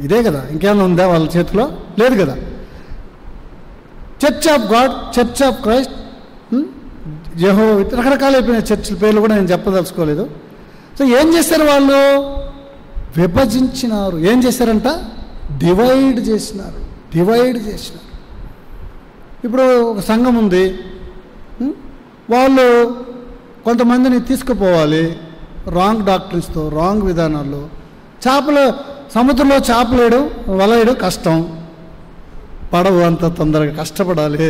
Speaker 2: ఇదే కదా, ఇంకేమైనా ఉందా వాళ్ళ చేతిలో? లేదు కదా. Church of God, church of Christ, Jehovah, రకరకాల అయిపోయిన చర్చిల పేర్లు కూడా నేను చెప్పదలుచుకోలేదు. సో ఏం చేశారు వాళ్ళు? విభజించినారు. ఏం చేశారంట? డివైడ్ చేసినారు. ఇప్పుడు ఒక సంఘం ఉంది, వాళ్ళు కొంతమందిని తీసుకుపోవాలి రాంగ్ డాక్టరీస్తో, రాంగ్ విధానాల్లో. సముద్రంలో చేపలేయడం, వలయడం కష్టం, పడవు అంత తొందరగా, కష్టపడాలి.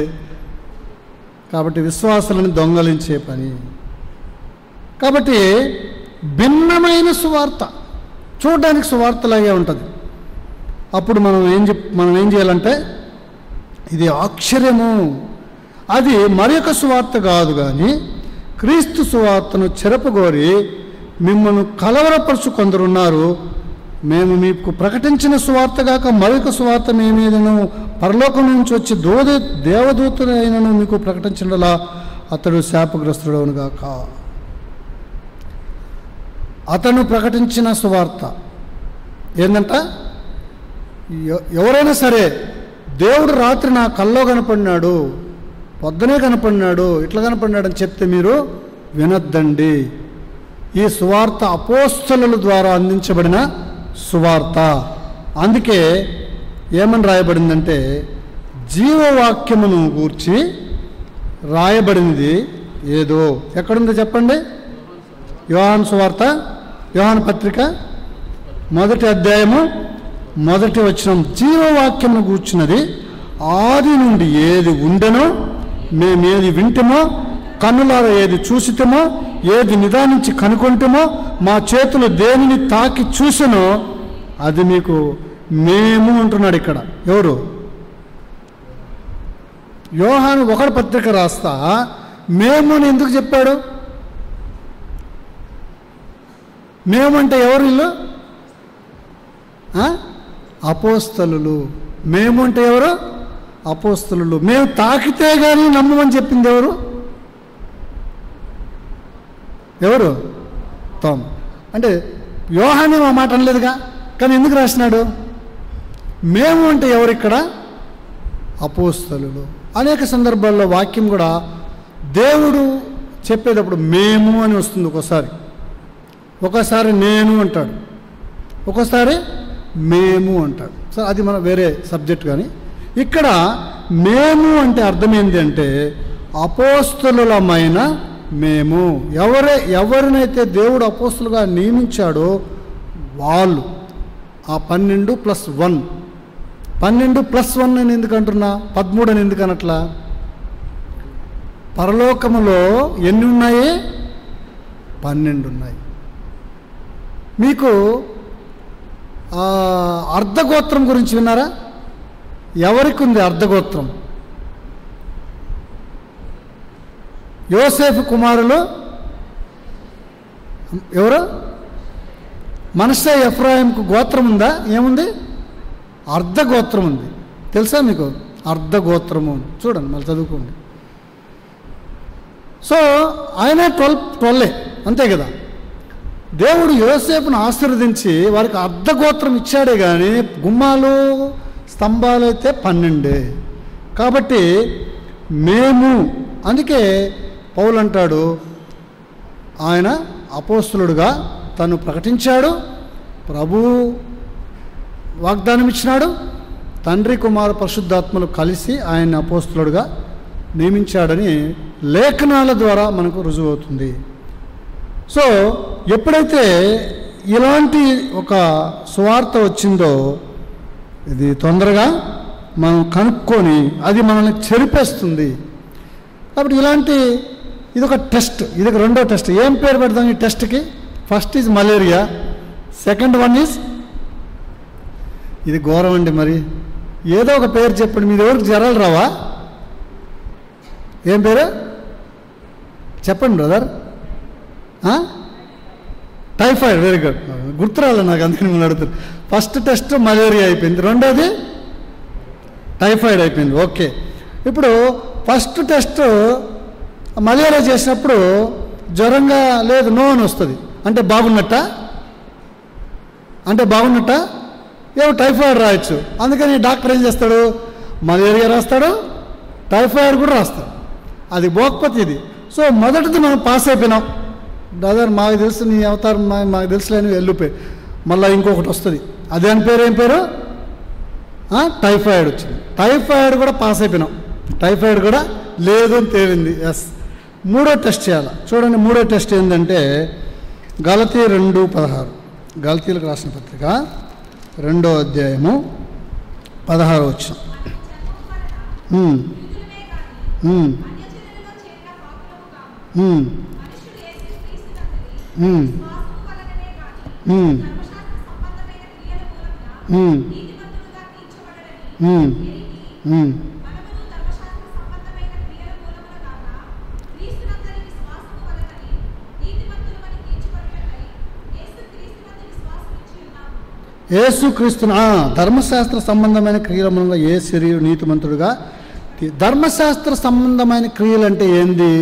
Speaker 2: కాబట్టి విశ్వాసాలను దొంగలించే పని. కాబట్టి భిన్నమైన సువార్త చూడడానికి సువార్తలాగే ఉంటుంది. అప్పుడు మనం ఏం చేయాలంటే, ఇది ఆశ్చర్యము, అది మరి ఒక సువార్త కాదు కానీ క్రీస్తు సువార్తను చెరపగోరి మిమ్మల్ని కలవరపరుచు కొందరున్నారు. మేము మీకు ప్రకటించిన సువార్త కాక మరొక సువార్త మీ మీదను పరలోకం నుంచి వచ్చి దేవదూతనైనను మీకు ప్రకటించడలా అతడు శాపగ్రస్తుడవును గాక. అతను ప్రకటించిన సువార్త ఏందంట, ఎవరైనా సరే దేవుడు రాత్రి నా కల్లో కనపడినాడు, పొద్దునే కనపడినాడు, ఇట్లా కనపడినాడు అని చెప్తే మీరు వినొద్దండి. ఈ సువార్త అపోస్తలుల ద్వారా అందించబడిన సువార్త. అందుకే ఏమని రాయబడిందంటే, జీవవాక్యమును గూర్చి రాయబడింది ఏదో. ఎక్కడుందో చెప్పండి. యోహాను సువార్త, యోహాను పత్రిక 1వ అధ్యాయము 1వ వచనం. జీవవాక్యమును గూర్చినది ఆది నుండి ఏది ఉండెనో, మేమేది వింటమో, కన్నులారా ఏది చూసితమో, ఏది నిదానించి కనుకొంటమో, మా చేతులు దేనిని తాకి చూసెనో అది మీకు మేము అంటున్నాడు. ఇక్కడ ఎవరు? యోహాను 1 పత్రిక రాస్తా మేము అని ఎందుకు చెప్పాడు? మేము అంటే ఎవరు? వీళ్ళు అపోస్తలులు. మేము అంటే ఎవరు? అపోస్తలులు. మేము తాకితే కానీ నమ్మమని చెప్పింది ఎవరు? ఎవరు? తోమ. అంటే యోహాను ఆ మాట అనలేదుగా, కానీ ఎందుకు రాసినాడు? మేము అంటే ఎవరు ఇక్కడ? అపోస్తలులు. అనేక సందర్భాల్లో వాక్యం కూడా దేవుడు చెప్పేటప్పుడు మేము అని వస్తుంది. ఒకసారి నేను అంటాడు, ఒకసారి మేము అంటాడు. సో అది మన వేరే సబ్జెక్ట్. కానీ ఇక్కడ మేము అంటే అర్థం ఏంటి అంటే, అపోస్తలులమైన మేము. ఎవరినైతే దేవుడు అపోస్తలుగా నియమించాడో వాళ్ళు. ఆ 12+1 12+1 అని ఎందుకు అంటున్నా, 13 అని ఎందుకు అనట్లా? పరలోకములో ఎన్ని ఉన్నాయి? 12 ఉన్నాయి. మీకు అర్ధగోత్రం గురించి విన్నారా? ఎవరికి ఉంది అర్ధగోత్రం? యోసేపు కుమారులు ఎవరు? మనష్షే ఎఫ్రాయిముకు గోత్రం ఉందా? ఏముంది? అర్ధగోత్రం ఉంది. తెలుసా మీకు? అర్ధగోత్రము చూడండి, మళ్ళీ చదువుకోండి. సో ఆయన 12 అంతే కదా. దేవుడు యోసేపును ఆశీర్వదించి వారికి అర్ధగోత్రం ఇచ్చాడే కానీ గుమ్మాలు స్తంభాలు అయితే 12. కాబట్టి మేము, అందుకే పౌలు అంటాడు, ఆయన అపోస్తలుడుగా తను ప్రకటించాడు, ప్రభు వాగ్దానం ఇచ్చినాడు, తండ్రి కుమార పరిశుద్ధాత్మలు కలిసి ఆయన అపోస్తలుడుగా నియమించాడని లేఖనాల ద్వారా మనకు రుజువు అవుతుంది. సో ఎప్పుడైతే ఇలాంటి ఒక సువార్త వచ్చిందో, ఇది తొందరగా మనం కనుక్కొని అది మనల్ని చెరిపేస్తుంది. కాబట్టి ఇది ఒక టెస్ట్, ఇది ఒక రెండో టెస్ట్. ఏం పేరు పెడతాం ఈ టెస్ట్కి? First is malaria, second one is, ఇది ఘోరం అండి. మరి ఏదో ఒక పేరు చెప్పండి. మీరు ఎవరికి జ్వరాలు రావా? ఏం పేరు చెప్పండి బ్రదర్? టైఫాయిడ్. Very good. గుర్తురాలి నాకు, అందుకని మీరు అడుగుతారు. ఫస్ట్ టెస్ట్ మలేరియా అయిపోయింది, రెండోది టైఫాయిడ్ అయిపోయింది. ఓకే. ఇప్పుడు ఫస్ట్ టెస్ట్ మలేరియా చేసినప్పుడు జ్వరంగా లేదు, నో అని వస్తుంది. అంటే బాగున్నట్ట ఏమో టైఫాయిడ్ రాయొచ్చు. అందుకని డాక్టర్ ఏం చేస్తాడు? మలేరియా రాస్తాడు, టైఫాయిడ్ కూడా రాస్తాడు. అది పోకపోతే ఇది. సో మొదటిది మనం పాస్ అయిపోయినాం బ్రదర్, మాకు తెలుసు నీ అవతారం, మాకు తెలుసులేని వెళ్ళిపోయి మళ్ళీ ఇంకొకటి వస్తుంది. అదే అని పేరు, ఏం పేరు? టైఫాయిడ్ వచ్చింది. టైఫాయిడ్ కూడా పాస్ అయిపోయినాం, టైఫాయిడ్ కూడా లేదు అని తేలింది. ఎస్. మూడో టెస్ట్ చేయాలి. చూడండి, మూడో టెస్ట్ ఏంటంటే గలతీ 2:16. గలతీలకు రాసిన పత్రిక 2వ అధ్యాయము 16వ వచనం. యేసుక్రీస్తును ధర్మశాస్త్ర సంబంధమైన క్రియల మూలంగా ఏ శరీరు నీతిమంతుడుగా. ధర్మశాస్త్ర సంబంధమైన క్రియలు అంటే ఏంది?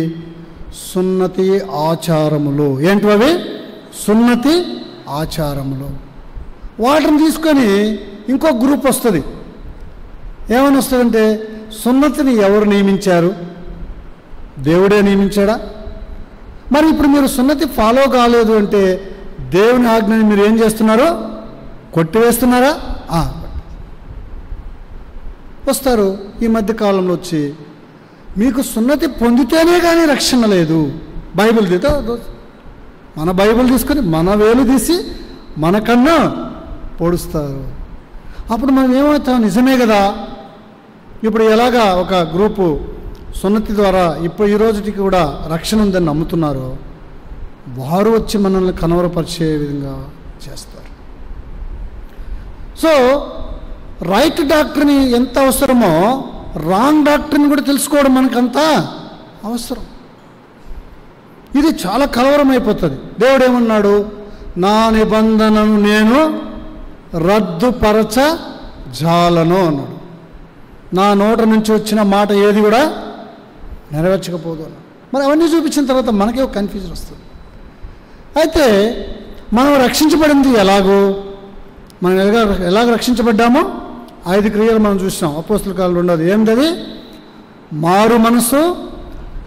Speaker 2: సున్నతి ఆచారములు. ఏంటివి అవి? సున్నతి ఆచారములు. వాటిని తీసుకొని ఇంకో గ్రూప్ వస్తుంది. ఏమని వస్తుందంటే, సున్నతిని ఎవరు నియమించారు? దేవుడే నియమించాడా? మరి ఇప్పుడు మీరు సున్నతి ఫాలో కాలేదు అంటే దేవుని ఆజ్ఞని మీరు ఏం చేస్తున్నారు? కొట్టివేస్తున్నారా? వస్తారు ఈ మధ్య కాలంలో వచ్చి, మీకు సున్నతి పొందితేనే కానీ రక్షణ లేదు, బైబిల్ తీతో మన బైబిల్ తీసుకొని మన వేలు తీసి మనకన్నా పొడుస్తారు. అప్పుడు మనం ఏమవుతాం? నిజమే కదా. ఇప్పుడు ఎలాగా ఒక గ్రూపు సున్నతి ద్వారా ఇప్పుడు ఈ రోజుకి కూడా రక్షణ ఉందని నమ్ముతున్నారు, వారు వచ్చి మనల్ని కనవరపరిచే విధంగా చేస్తారు. సో రైట్ డాక్టర్ని ఎంత అవసరమో రాంగ్ డాక్టర్ని కూడా తెలుసుకోవడం మనకంత అవసరం. ఇది చాలా కలవరం అయిపోతుంది. దేవుడు ఏమన్నాడు? నా నిబంధనను నేను రద్దుపరచ జాలను అన్నాడు. నా నోట నుంచి వచ్చిన మాట ఏది కూడా నెరవేర్చకపోదు అన్నాడు. మరి అవన్నీ చూపించిన తర్వాత మనకే ఒక కన్ఫ్యూజన్ వస్తుంది. అయితే మనం రక్షించబడింది ఎలాగో, మనం ఎలాగ రక్షించబడ్డామో 5 క్రియలు మనం చూసాం. అపోస్తల కాలంలో ఉండదు. ఏంటది? మారు మనసు,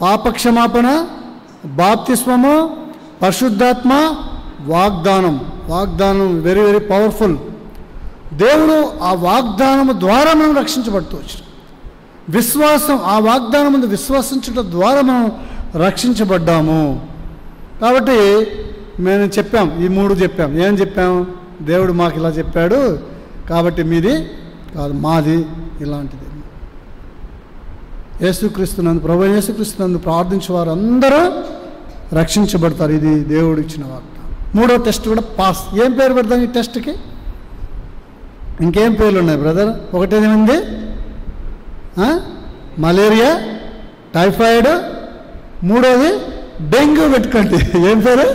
Speaker 2: పాపక్షమాపణ, బాప్తిస్మము, పరిశుద్ధాత్మ, వాగ్దానం. వాగ్దానం వెరీ వెరీ పవర్ఫుల్. దేవుడు ఆ వాగ్దానము ద్వారా మనం రక్షించబడుతూ వచ్చాం. విశ్వాసం, ఆ వాగ్దానం ముందు విశ్వసించడం ద్వారా మనం రక్షించబడ్డాము. కాబట్టి మేము చెప్పాం, ఈ 3 చెప్పాం. ఏం చెప్పాం? దేవుడు మాకు ఇలా చెప్పాడు కాబట్టి మీది కాదు, మాది ఇలాంటిది. యేసుక్రీస్తునందు, ప్రభు యేసుక్రీస్తునందు ప్రార్థించే వారు అందరూ రక్షించబడతారు. ఇది దేవుడు ఇచ్చిన వాగ్దానం. 3వ టెస్ట్ కూడా పాస్. ఏం పేరు పెడతాం ఈ టెస్ట్కి? ఇంకేం పేర్లు ఉన్నాయి బ్రదర్? ఒకటేమంది మలేరియా, టైఫాయిడ్, 3వది డెంగ్యూ పెట్టుకోండి. ఏం పేరు?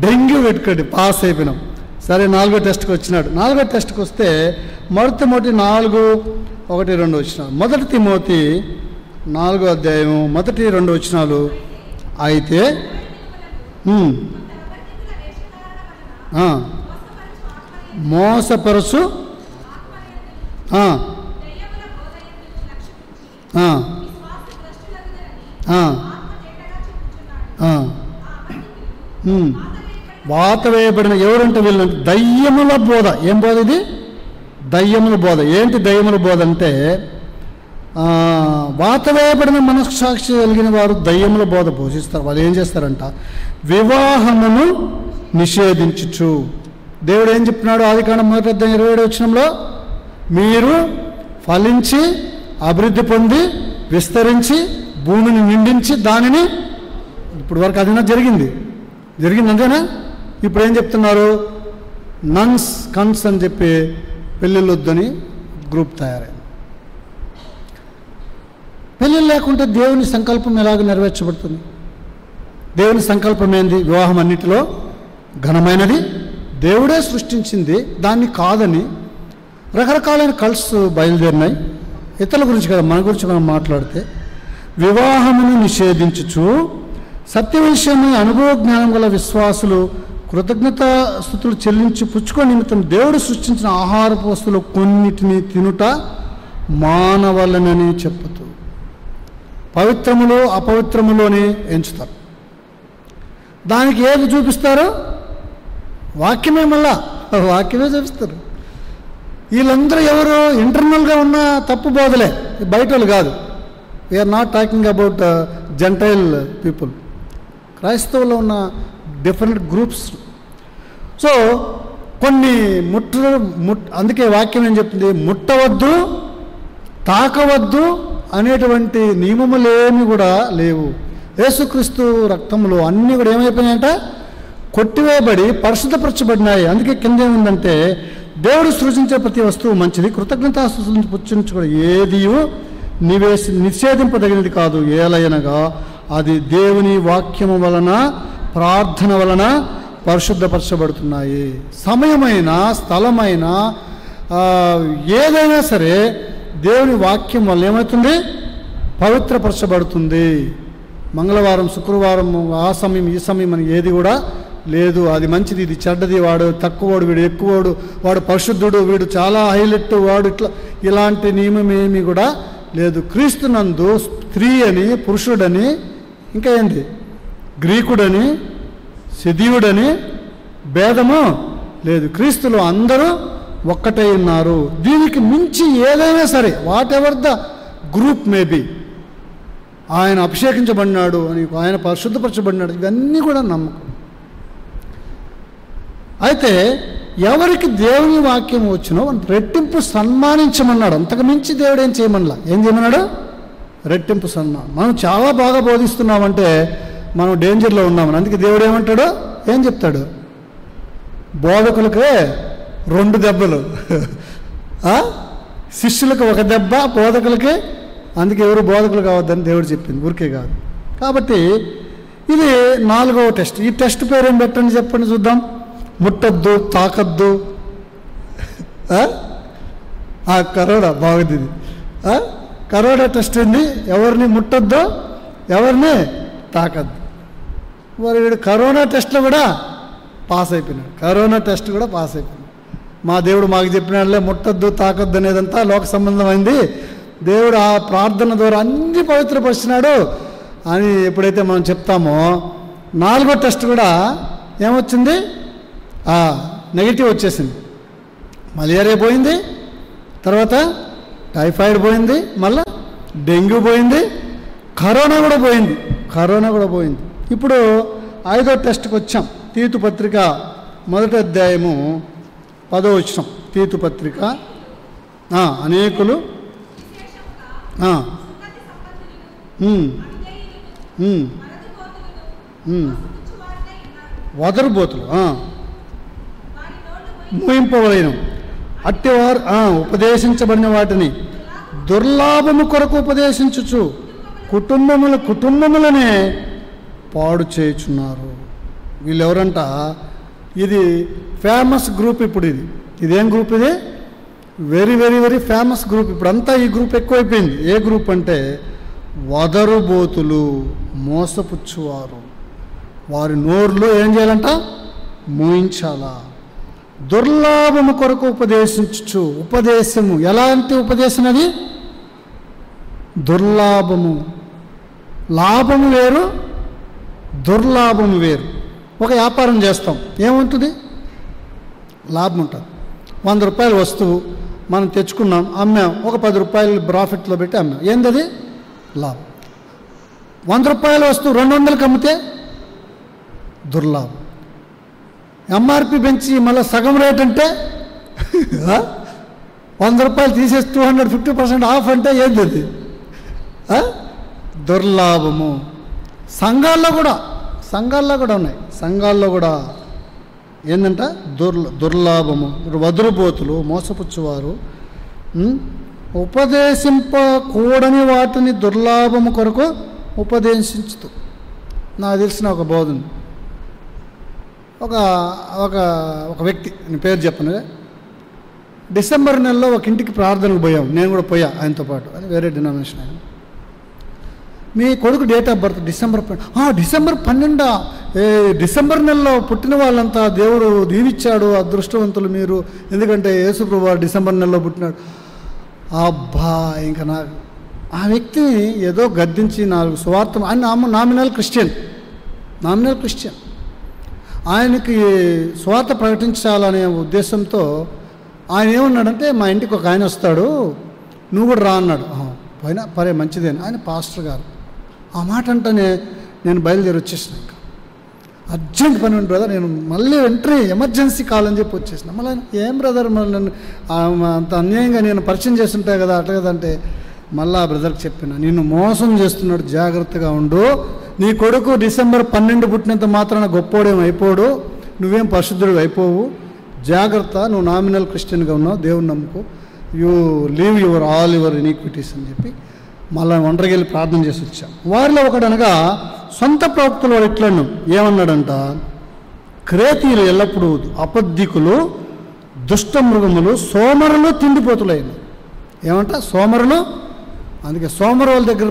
Speaker 2: డెంగ్యూ పెట్టుకోండి. పాస్ అయిపోయినాం. సరే 4వ టెస్ట్కి వచ్చినాడు. 4వ టెస్ట్కి వస్తే మొదటి తిమోతి 4:1-2 వచనాలు. మొదటి తిమోతి 4వ అధ్యాయము 1-2 వచనాలు. అయితే మోసపరచు వాత వేయబడిన ఎవరంటే వీళ్ళంటే దయ్యముల బోధ. ఏం బోధ ఇది? దయ్యముల బోధ. ఏంటి దయ్యముల బోధ అంటే, వాత వేయబడిన మనస్సాక్షి కలిగిన వారు దయ్యముల బోధ బోధిస్తారు. వాళ్ళు ఏం చేస్తారంట? వివాహమును నిషేధించుచు. దేవుడు ఏం చెప్తున్నాడు? ఆదికాండం 1:27 వచనంలో, మీరు ఫలించి అభివృద్ధి పొంది విస్తరించి భూమిని నిండించి దానిని, ఇప్పుడు వరకు అదినా జరిగింది అంతేనా? ఇప్పుడు ఏం చెప్తున్నారు? నన్స్ కన్స్ అని చెప్పి పెళ్ళిళ్ళొద్దని గ్రూప్ తయారైంది. పెళ్ళిళ్ళు లేకుంటే దేవుని సంకల్పం ఎలాగ నెరవేర్చబడుతుంది? దేవుని సంకల్పం ఏంది? వివాహం అన్నిటిలో ఘనమైనది, దేవుడే సృష్టించింది, దాన్ని కాదని రకరకాలైన కల్స్ బయలుదేరినాయి. ఇతరుల గురించి కదా, మన గురించి మనం మాట్లాడితే, వివాహమును నిషేధించుచు సత్య విషయమై అనుభవ జ్ఞానం గల విశ్వాసులు కృతజ్ఞతాస్తుతులు చెల్లించి పుచ్చుకో నిమిత్తం దేవుడు సృష్టించిన ఆహారపు వస్తువులు కొన్నిటిని తినుట మానవలనని చెప్పుతూ పవిత్రములు అపవిత్రములోని ఎంచుతారు. దానికి ఏది చూపిస్తారో? వాక్యమే. మళ్ళా వాక్యమే చూపిస్తారు. వీళ్ళందరూ ఎవరు? ఇంటర్నల్గా ఉన్న తప్పు బోధలే, బయట వాళ్ళు కాదు. We're not talking about gentile people. క్రైస్తవుల్లో ఉన్న డిఫరెంట్ గ్రూప్స్. సో కొన్ని అందుకే వాక్యం ఏం చెప్తుంది? ముట్టవద్దు, తాకవద్దు అనేటువంటి నియమములేమి కూడా లేవు. యేసుక్రీస్తు రక్తంలో అన్నీ కూడా ఏమైపోయినాయంట? కొట్టివేయబడి పరిశుద్ధపరచబడినాయి. అందుకే కింద ఏముందంటే, దేవుడు సృజించే ప్రతి వస్తువు మంచిది, కృతజ్ఞతాస్తుతులను పుచ్చుంచుకోవడం ఏది నిషేధింపదగినది కాదు. ఏలయనగా అది దేవుని వాక్యము వలన, ప్రార్థన వలన పరిశుద్ధపరచబడుతున్నాయి. సమయమైన, స్థలమైన, ఏదైనా సరే దేవుని వాక్యం వల్ల ఏమవుతుంది? పవిత్రపరచబడుతుంది. మంగళవారం, శుక్రవారం, ఆ సమయం ఈ సమయం అని ఏది కూడా లేదు అది మంచిది ఇది చెడ్డది, వాడు తక్కువవాడు వీడు ఎక్కువవాడు, వాడు పరిశుద్ధుడు వీడు చాలా హైలైట్ వాడు ఇలాంటి నియమం ఏమీ కూడా లేదు. క్రీస్తునందు స్త్రీ అని పురుషుడని ఇంకా ఏంది గ్రీకుడని సిదీయుడని భేదము లేదు. క్రీస్తులో అందరూ ఒక్కటై ఉన్నారు. దీనికి మించి ఏదైనా సరే what ever the group maybe, ఆయన అభిషేకించబడినాడు అని, ఆయన పరిశుద్ధపరచబడినాడు, ఇవన్నీ కూడా నమ్మకం. అయితే ఎవరికి దేవుని వాక్యం వచ్చినో రెట్టింపు సన్మానించమన్నాడు. అంతకు మించి దేవుడు ఏం చేయమనలా. ఏం చేయమన్నాడు? రెట్టింపు సన్మానం. మనం చాలా బాగా బోధిస్తున్నామంటే మనం డేంజర్లో ఉన్నామని. అందుకే దేవుడు ఏమంటాడు? ఏం చెప్తాడు? బోధకులకే 2 దెబ్బలు, శిష్యులకు 1 దెబ్బ, బోధకులకి. అందుకే ఎవరు బోధకులు కావద్దని దేవుడు చెప్పింది, ఊరికే కాదు. కాబట్టి ఇది 4వ టెస్ట్. ఈ టెస్ట్ పేరు ఏం పెట్టండి చెప్పండి చూద్దాం. ముట్టద్దు, తాకద్దు. కరోనా బాగుంది ఇది. కరోనా టెస్ట్ ఏంది? ఎవరిని ముట్టద్దు, ఎవరిని తాకద్దు. మరి వీడు కరోనా టెస్ట్లో కూడా పాస్ అయిపోయినాడు. కరోనా టెస్ట్ కూడా పాస్ అయిపోయినాడు. మా దేవుడు మాకు చెప్పినాడులే, ముట్టద్దు తాకద్దు అనేదంతా లోక సంబంధమైంది. దేవుడు ఆ ప్రార్థన ద్వారా అన్ని పవిత్రపరిచినాడు అని ఎప్పుడైతే మనం చెప్తామో, 4వ టెస్ట్ కూడా ఏమొచ్చింది? నెగిటివ్ వచ్చేసింది. మలేరియా పోయింది, తర్వాత టైఫాయిడ్ పోయింది, మళ్ళా డెంగ్యూ పోయింది, కరోనా కూడా పోయింది. ఇప్పుడు 5వ టెస్ట్కి వచ్చాం. తీతు పత్రిక 1వ అధ్యాయము 10వ వచనం. తీతు పత్రిక అనేకులు వదరుబోతులు ముయింపవలేను అట్టివారు ఉపదేశించబడిన వాటిని దుర్లాభము కొరకు ఉపదేశించుచు కుటుంబములనే పాడు చేయుచున్నారు. వీళ్ళెవరంట? ఇది ఫేమస్ గ్రూప్. ఇప్పుడు ఇదేం గ్రూప్? ఇది very very very famous group. ఇప్పుడంతా ఈ గ్రూప్ ఎక్కువైపోయింది. ఏ గ్రూప్ అంటే వదరుబోతులు, మోసపుచ్చువారు. వారి నోరులో ఏం చేయాలంట? మూయించాలా. దుర్లాభము కొరకు ఉపదేశించు. ఉపదేశము ఎలాంటి ఉపదేశం? అది దుర్లాభము. లాభము వేరు, దుర్లాభము వేరు. ఒక వ్యాపారం చేస్తాం, ఏముంటుంది? లాభం ఉంటుంది. 100 రూపాయల వస్తువు మనం తెచ్చుకున్నాం, అమ్మాం, ఒక 10 రూపాయలు ప్రాఫిట్లో పెట్టి అమ్మాం. ఏందది? లాభం. 100 రూపాయల వస్తువు 200కి అమ్మితే దుర్లాభం. ఎంఆర్పి పెంచి మళ్ళీ సగం రేట్ అంటే 100 రూపాయలు తీసేసి 250% ఆఫ్ అంటే ఏంది? అది దుర్లాభము. సంఘాల్లో కూడా ఉన్నాయి. సంఘాల్లో కూడా ఏంటంట? దుర్లాభము. వదురుబోతులు, మోసపుచ్చువారు, ఉపదేశింపకూడని వాటిని దుర్లాభము కొరకు ఉపదేశించుతూ. నాకు తెలిసిన ఒక బోధన, ఒక వ్యక్తి, నేను పేరు చెప్పను, డిసెంబర్ నెలలో ఒక ఇంటికి ప్రార్థనకు పోయాం. నేను కూడా పోయా ఆయనతో పాటు. అది వేరే డినామినేషన్. ఆయన, మీ కొడుకు date of birth December 12. December నెలలో పుట్టిన వాళ్ళంతా దేవుడు దీవిచ్చాడు, అదృష్టవంతులు మీరు, ఎందుకంటే యేసుప్రభువు డిసెంబర్ నెలలో పుట్టినాడు. అబ్బా, ఇంకా నాకు ఆ వ్యక్తిని ఏదో గద్దించి 4 సువార్త. ఆయన నామినల్ క్రిస్టియన్. ఆయనకి సువార్త ప్రకటించాలనే ఉద్దేశంతో ఆయన ఏమన్నాడంటే, మా ఇంటికి ఒక ఆయన వస్తాడు, నువ్వు కూడా రా అన్నాడు. పోయినా పరే మంచిదేనా. ఆయన పాస్టర్ గారు. ఆ మాట అంటేనే నేను బయలుదేరి వచ్చేసిన. ఇంకా అర్జెంట్ పని ఉంది బ్రదర్, నేను మళ్ళీ ఎమర్జెన్సీ కాల్ అని చెప్పి వచ్చేసిన. మళ్ళీ ఏం బ్రదర్, మళ్ళీ నన్ను అంత అన్యాయంగా నేను పరిచయం చేస్తుంటాయి కదా, అట్లా కదంటే మళ్ళీ ఆ బ్రదర్కి చెప్పిన, నిన్ను మోసం చేస్తున్నాడు, జాగ్రత్తగా ఉండు. నీ కొడుకు డిసెంబర్ 12 పుట్టినంత మాత్రాన గొప్పోడేం అయిపోడు, నువ్వేం పరిశుద్ధుడు అయిపోవు, జాగ్రత్త, నువ్వు నామినల్ క్రిస్టియన్గా ఉన్నావు, దేవుని నమ్ముకో, you leave all your iniquities అని చెప్పి మళ్ళీ ఒంటరికి వెళ్ళి ప్రార్థన చేసి వచ్చాం. వారిలో ఒకడనగా సొంత ప్రవక్తలు వాడు ఇట్లను ఏమన్నాడంట, క్రేతీయులు ఎల్లప్పుడూ అబద్ధికులు, దుష్టమృగములు, సోమరులు, తిండిపోతులైన. ఏమంట? సోమరులు. అందుకే సోమరు వాళ్ళ దగ్గర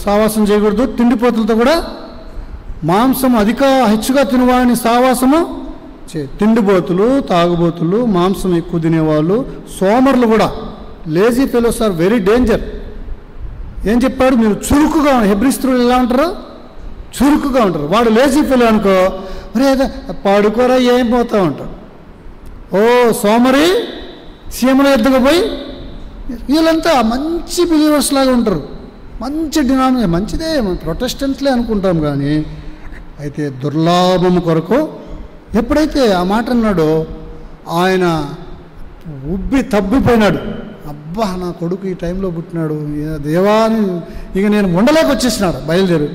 Speaker 2: సావాసం చేయకూడదు, తిండిపోతులతో కూడా మాంసం హెచ్చుగా తినవాడిని సావాసము తిండిబోతులు, తాగుబోతులు, మాంసం ఎక్కువ తినేవాళ్ళు, సోమరులు కూడా. Lazy fellows are very danger. ఏం చెప్పాడు? మీరు చురుకుగా, హెబ్రీస్తులు ఎలా ఉంటారు? చురుకుగా ఉంటారు. వాడు లేజీ ఫెలో అనుకో, మరి పడుకోరా ఏం పోతా ఉంటాడు. ఓ సోమరి సీమల ఎద్దుకు పోయి, వీళ్ళంతా మంచి బిలీవర్స్ లాగా ఉంటారు, మంచి డినామినేషన్, మంచిదే, ప్రొటెస్టెంట్లే అనుకుంటాం. కానీ అయితే దుర్లాభం కొరకు ఎప్పుడైతే ఆ మాట అన్నాడో ఆయన తబ్బిపోయినాడు. అబ్బా, నా కొడుకు ఈ టైంలో పుట్టినాడు, దేవాని ఇక నేను ఉండలేక వచ్చేసినాడు, బయలుదేరు.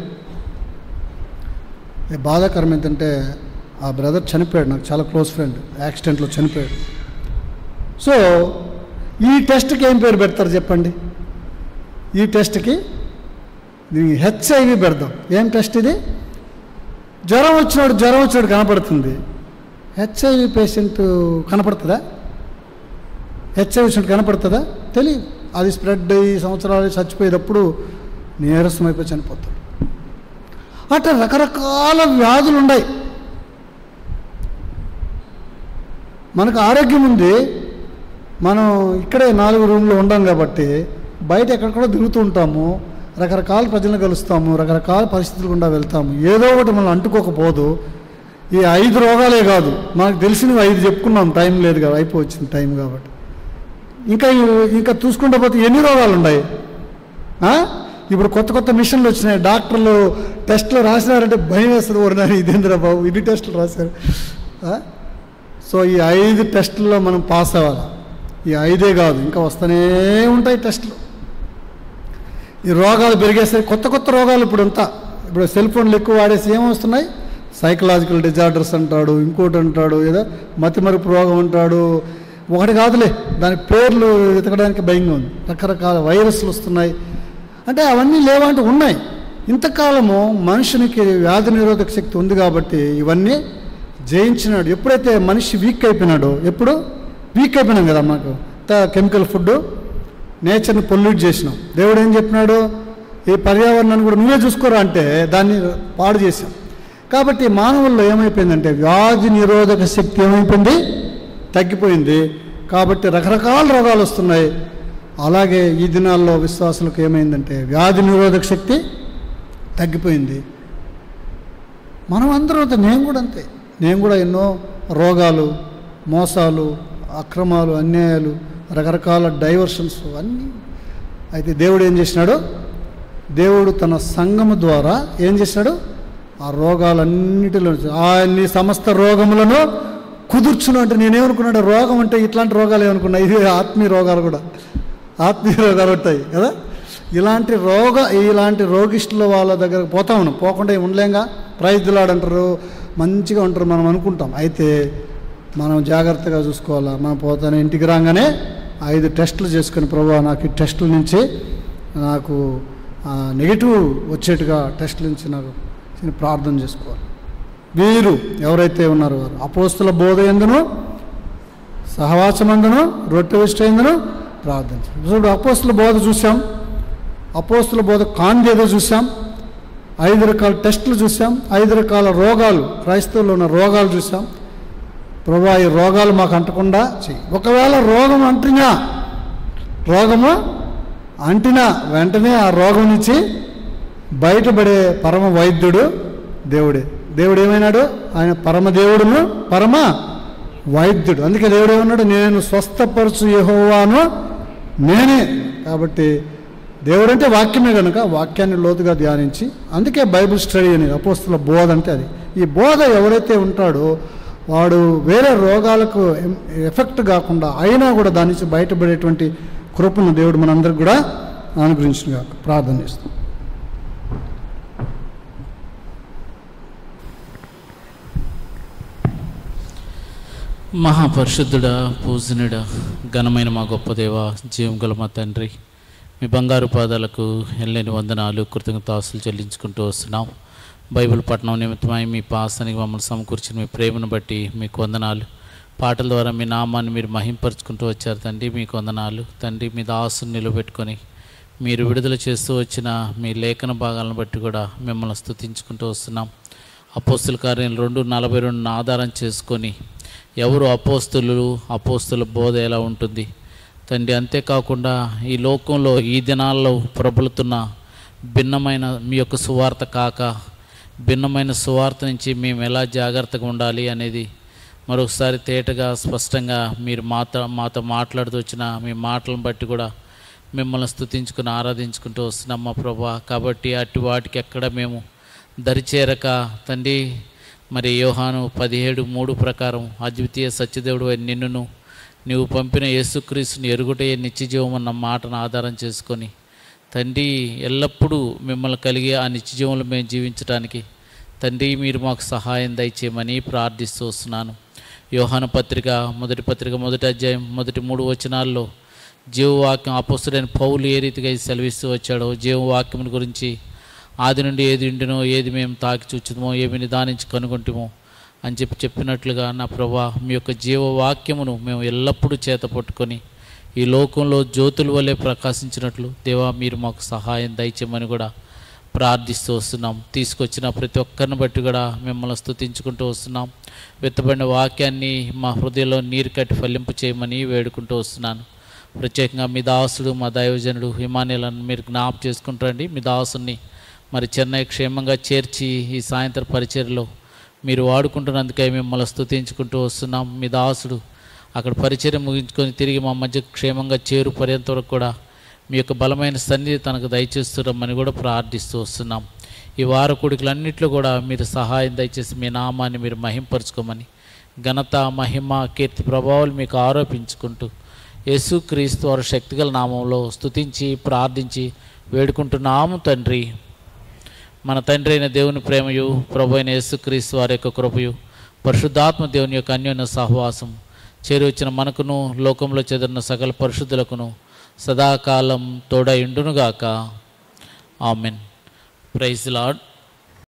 Speaker 2: బాధాకరం ఏంటంటే ఆ బ్రదర్ చనిపోయాడు, నాకు చాలా క్లోజ్ ఫ్రెండ్, యాక్సిడెంట్లో చనిపోయాడు. సో ఈ టెస్ట్కి ఏం పేరు పెడతారు చెప్పండి? ఈ టెస్ట్కి దీనికి హెచ్ఐవి పెడదాం. ఏం టెస్ట్ ఇది? జ్వరం వచ్చినాడు కనపడుతుంది. హెచ్ఐవి పేషెంట్ కనపడుతుందా? హెచ్ఐవి పేషెంట్ కనపడుతుందా? తెలియదు. అది స్ప్రెడ్ అయ్యి సంవత్సరాలు చచ్చిపోయేటప్పుడు నీరసం అయిపోయి చనిపోతాడు. అట్లా రకరకాల వ్యాధులు ఉన్నాయి. మనకు ఆరోగ్యం ఉంది, మనం ఇక్కడే 4 రూమ్లో ఉండాం కాబట్టి బయట ఎక్కడెక్కడో తిరుగుతూ ఉంటాము, రకరకాల ప్రజలను కలుస్తాము, రకరకాల పరిస్థితులు గుండా వెళ్తాము. ఏదో ఒకటి మనం అంటుకోకపోదు. ఈ 5 రోగాలే కాదు, మనకు తెలిసినవి 5 చెప్పుకున్నాం, టైం లేదు కదా, అయిపోవచ్చింది టైం కాబట్టి. ఇంకా చూసుకుంటే పోతే ఎన్ని రోగాలు ఉన్నాయి. ఇప్పుడు కొత్త మిషన్లు వచ్చినాయి, డాక్టర్లు టెస్టులు రాసినారంటే భయం వేస్తుంది. ఓరినారు ఇదేంద్ర బాబు ఇన్ని టెస్టులు రాశారు. సో ఈ 5 టెస్టుల్లో మనం పాస్ అవ్వాలి. ఈ 5ఏ కాదు, ఇంకా వస్తూనే ఉంటాయి టెస్టులు. ఈ రోగాలు పెరిగేసరికి కొత్త రోగాలు ఇప్పుడు సెల్ ఫోన్లు ఎక్కువ వాడేసి ఏమొస్తున్నాయి? సైకలాజికల్ డిజార్డర్స్ అంటాడు, ఇంకోటి అంటాడు, ఏదో మతిమరుపు రోగం అంటాడు. ఒకటి కాదులే, దానికి పేర్లు వెతకడానికి భయంగా ఉంది. రకరకాల వైరస్లు వస్తున్నాయి. అంటే అవన్నీ లేవంటే ఉన్నాయి. ఇంతకాలము మనుషునికి వ్యాధి నిరోధక శక్తి ఉంది కాబట్టి ఇవన్నీ జయించినాడు. ఎప్పుడైతే మనిషి వీక్ అయిపోయినాడో, ఎప్పుడు వీక్ అయిపోయినాం కదా, మనకు కెమికల్ ఫుడ్, నేచర్ని పొల్యూట్ చేసినాం. దేవుడు ఏం చెప్పినాడు? ఈ పర్యావరణాన్ని కూడా నువ్వే చూసుకోరా అంటే దాన్ని పాడు చేశాం. కాబట్టి మానవుల్లో ఏమైపోయిందంటే వ్యాధి నిరోధక శక్తి ఏమైపోయింది? తగ్గిపోయింది. కాబట్టి రకరకాల రోగాలు వస్తున్నాయి. అలాగే ఈ దినాల్లో విశ్వాసులకు ఏమైందంటే వ్యాధి నిరోధక శక్తి తగ్గిపోయింది. మనం అందరూ అంతే, నేను కూడా ఎన్నో రోగాలు, మోసాలు, అక్రమాలు, అన్యాయాలు, రకరకాల డైవర్షన్స్ అన్నీ. అయితే దేవుడు ఏం చేసినాడు? దేవుడు తన సంఘము ద్వారా ఏం చేసినాడు? ఆ రోగాలన్నిటిలో అన్ని సమస్త రోగములను కుదుర్చును. అంటే నేనేమనుకున్నాడు? రోగం అంటే ఇట్లాంటి రోగాలు ఏమనుకున్నా, ఇది ఆత్మీయ రోగాలు కూడా, ఆత్మీయ రోగాలు ఉంటాయి కదా. ఇలాంటి రోగిష్టుల వాళ్ళ దగ్గరకు పోతా ఉన్నాం, పోకుండా ఉండలేంగా. ప్రైజ్లాడంటారు, మంచిగా ఉంటారు, మనం అనుకుంటాం. అయితే మనం జాగ్రత్తగా చూసుకోవాలా. మనం పోతానే ఇంటికి రాగానే 5 టెస్టులు చేసుకుని, ప్రభువా నాకు ఈ టెస్టుల నుంచి నాకు నెగిటివ్ వచ్చేట్టుగా టెస్టుల నుంచి నాకు ప్రార్థన చేసుకోవాలి. వీరు ఎవరైతే ఉన్నారో వారు అపోస్తుల బోధ ఎందును, సహవాసమందును, రొట్టె విష్ట ఎందును ప్రార్థించారు. ఇప్పుడు అపోస్తుల బోధ చూసాం, అపోస్తుల బోధ కాందేదో చూసాం, 5 రకాల టెస్టులు చూసాం, 5 రకాల రోగాలు, క్రైస్తవుల్లో ఉన్న రోగాలు చూసాం. ప్రభువా ఈ రోగాలు మాకు అంటకుండా చెయ్యి. ఒకవేళ రోగము అంటినా వెంటనే ఆ రోగం నుంచి బయటపడే పరమ వైద్యుడు దేవుడే. దేవుడు ఏమైనాడు? ఆయన పరమదేవుడును పరమ వైద్యుడు. అందుకే దేవుడు ఏమన్నాడు? నేను స్వస్థపరచు యెహోవాను నేనే. కాబట్టి దేవుడు అంటే వాక్యమే కనుక వాక్యాన్ని లోతుగా ధ్యానించి, అందుకే బైబిల్ స్టడీ అనేది అపోస్తుల బోధ అంటే అది. ఈ బోధ ఎవరైతే ఉంటాడో వాడు వేరే రోగాలకు ఎఫెక్ట్ కాకుండా అయినా కూడా దాని నుంచి బయటపడేటువంటి కృపను దేవుడు మనందరికి కూడా అనుగ్రహించుగా ప్రార్థన చేస్తాం.
Speaker 3: మహాపరిశుద్ధుడా, పూజనుడా, ఘనమైన మా గొప్ప దేవ, జీవం గల మా తండ్రి, మీ బంగారు పాదాలకు ఎల్లేని వందనాలు, కృతజ్ఞతాస్తులు చెల్లించుకుంటూ వస్తున్నాం. బైబిల్ పఠనం నిమిత్తమై మీ పాసానికి మమ్మల్ని సమకూర్చిన మీ ప్రేమను బట్టి మీకు వందనాలు. పాటల ద్వారా మీ నామాన్ని మీరు మహింపరుచుకుంటూ వచ్చారు తండ్రి, మీకు వందనాలు తండ్రి. మీ దాసుని నిలబెట్టుకొని మీరు విడుదల చేస్తూ వచ్చిన మీ లేఖన భాగాలను బట్టి కూడా మిమ్మల్ని స్తుతించుకుంటూ వస్తున్నాం. అపోస్తుల కార్యం 2:42 ఆధారం చేసుకొని ఎవరు అపోస్తుల బోధ ఎలా ఉంటుంది తండ్రి. అంతేకాకుండా ఈ లోకంలో ఈ దినాల్లో ప్రబలుతున్న భిన్నమైన మీ యొక్క సువార్త కాక భిన్నమైన సువార్త నుంచి మేము ఎలా జాగ్రత్తగా ఉండాలి అనేది మరొకసారి తేటగా స్పష్టంగా మీరు మాతో మాట్లాడుతూ వచ్చిన మీ మాటలను బట్టి కూడా మిమ్మల్ని స్తుతించుకుని ఆరాధించుకుంటూ వస్తున్నాం మా ప్రభా. కాబట్టి అటు వాటికి ఎక్కడ మేము దరిచేరక తండ్రి, మరి యోహాను 17:3 ప్రకారం అద్వితీయ సత్యదేవుడు నిన్నును నీవు పంపిన యేసుక్రీస్తుని ఎరుగుటే నిత్యజీవం అన్న మాటను ఆధారం చేసుకొని తండ్రి ఎల్లప్పుడూ మిమ్మల్ని కలిగి ఆ నిత్యజీవంలో మేము జీవించడానికి తండ్రి మీరు మాకు సహాయం దయచేయమని ప్రార్థిస్తూ వస్తున్నాను. యోహాను మొదటి పత్రిక 1వ అధ్యాయం 3 వచనాల్లో జీవవాక్యం అపోస్తుడైన పౌలు ఏ రీతిగా సెలవిస్తూ వచ్చాడో, జీవవాక్యం గురించి ఆది నుండి ఏది ఉండినో, ఏది మేము తాకి చూచుదమో, ఏమి నిదానించి కనుగొంటామో అని చెప్పినట్లుగా నా ప్రభా మీ యొక్క జీవవాక్యమును మేము ఎల్లప్పుడూ చేత పట్టుకొని ఈ లోకంలో జ్యోతుల వలె ప్రకాశించినట్లు దేవా మీరు మాకు సహాయం దయచేయమని కూడా ప్రార్థిస్తూ వస్తున్నాం. తీసుకొచ్చిన ప్రతి ఒక్కరిని బట్టి కూడా మిమ్మల్ని స్తుతించుకుంటూ వస్తున్నాం. వెత్తబడిన వాక్యాన్ని మా హృదయంలో నీరు కట్టి ఫలింపు చేయమని వేడుకుంటూ వస్తున్నాను. ప్రత్యేకంగా మీ దాసుడు మా దైవజనుడు హిమానీలను మీరు జ్ఞాపం చేసుకుంటారండి. మీ దాసుని మరి చెన్నై క్షేమంగా చేర్చి ఈ సాయంత్రం పరిచర్యలో మీరు వాడుకుంటున్నందుకే మిమ్మల్ని స్తుతించుకుంటూ వస్తున్నాం. మీ దాసుడు అక్కడ పరిచర్య ముగించుకొని తిరిగి మా మధ్య క్షేమంగా చేరు పర్యంత వరకు కూడా మీ యొక్క బలమైన సన్నిధి తనకు దయచేస్తున్నామని కూడా ప్రార్థిస్తూ వస్తున్నాం. ఈ వార కూడికలన్నింటిలో కూడా మీరు సహాయం దయచేసి మీ నామాన్ని మీరు మహింపరచుకోమని ఘనత మహిమ కీర్తి ప్రభావాలు మీకు ఆరోపించుకుంటూ యేసుక్రీస్తు వారి శక్తిగల నామంలో స్తుతించి ప్రార్థించి వేడుకుంటున్నాము తండ్రి. మన తండ్రి అయిన దేవుని ప్రేమయు ప్రభు అయిన యేసుక్రీస్తు వారి యొక్క కృపయు పరిశుద్ధాత్మ దేవుని యొక్క అన్యోన్య సహవాసం చేరువచ్చిన మనకును లోకంలో చెదిరిన సకల పరిశుద్ధులకును సదాకాలం తోడై ఉండునుగాక. ఆమెన్. Praise the lord.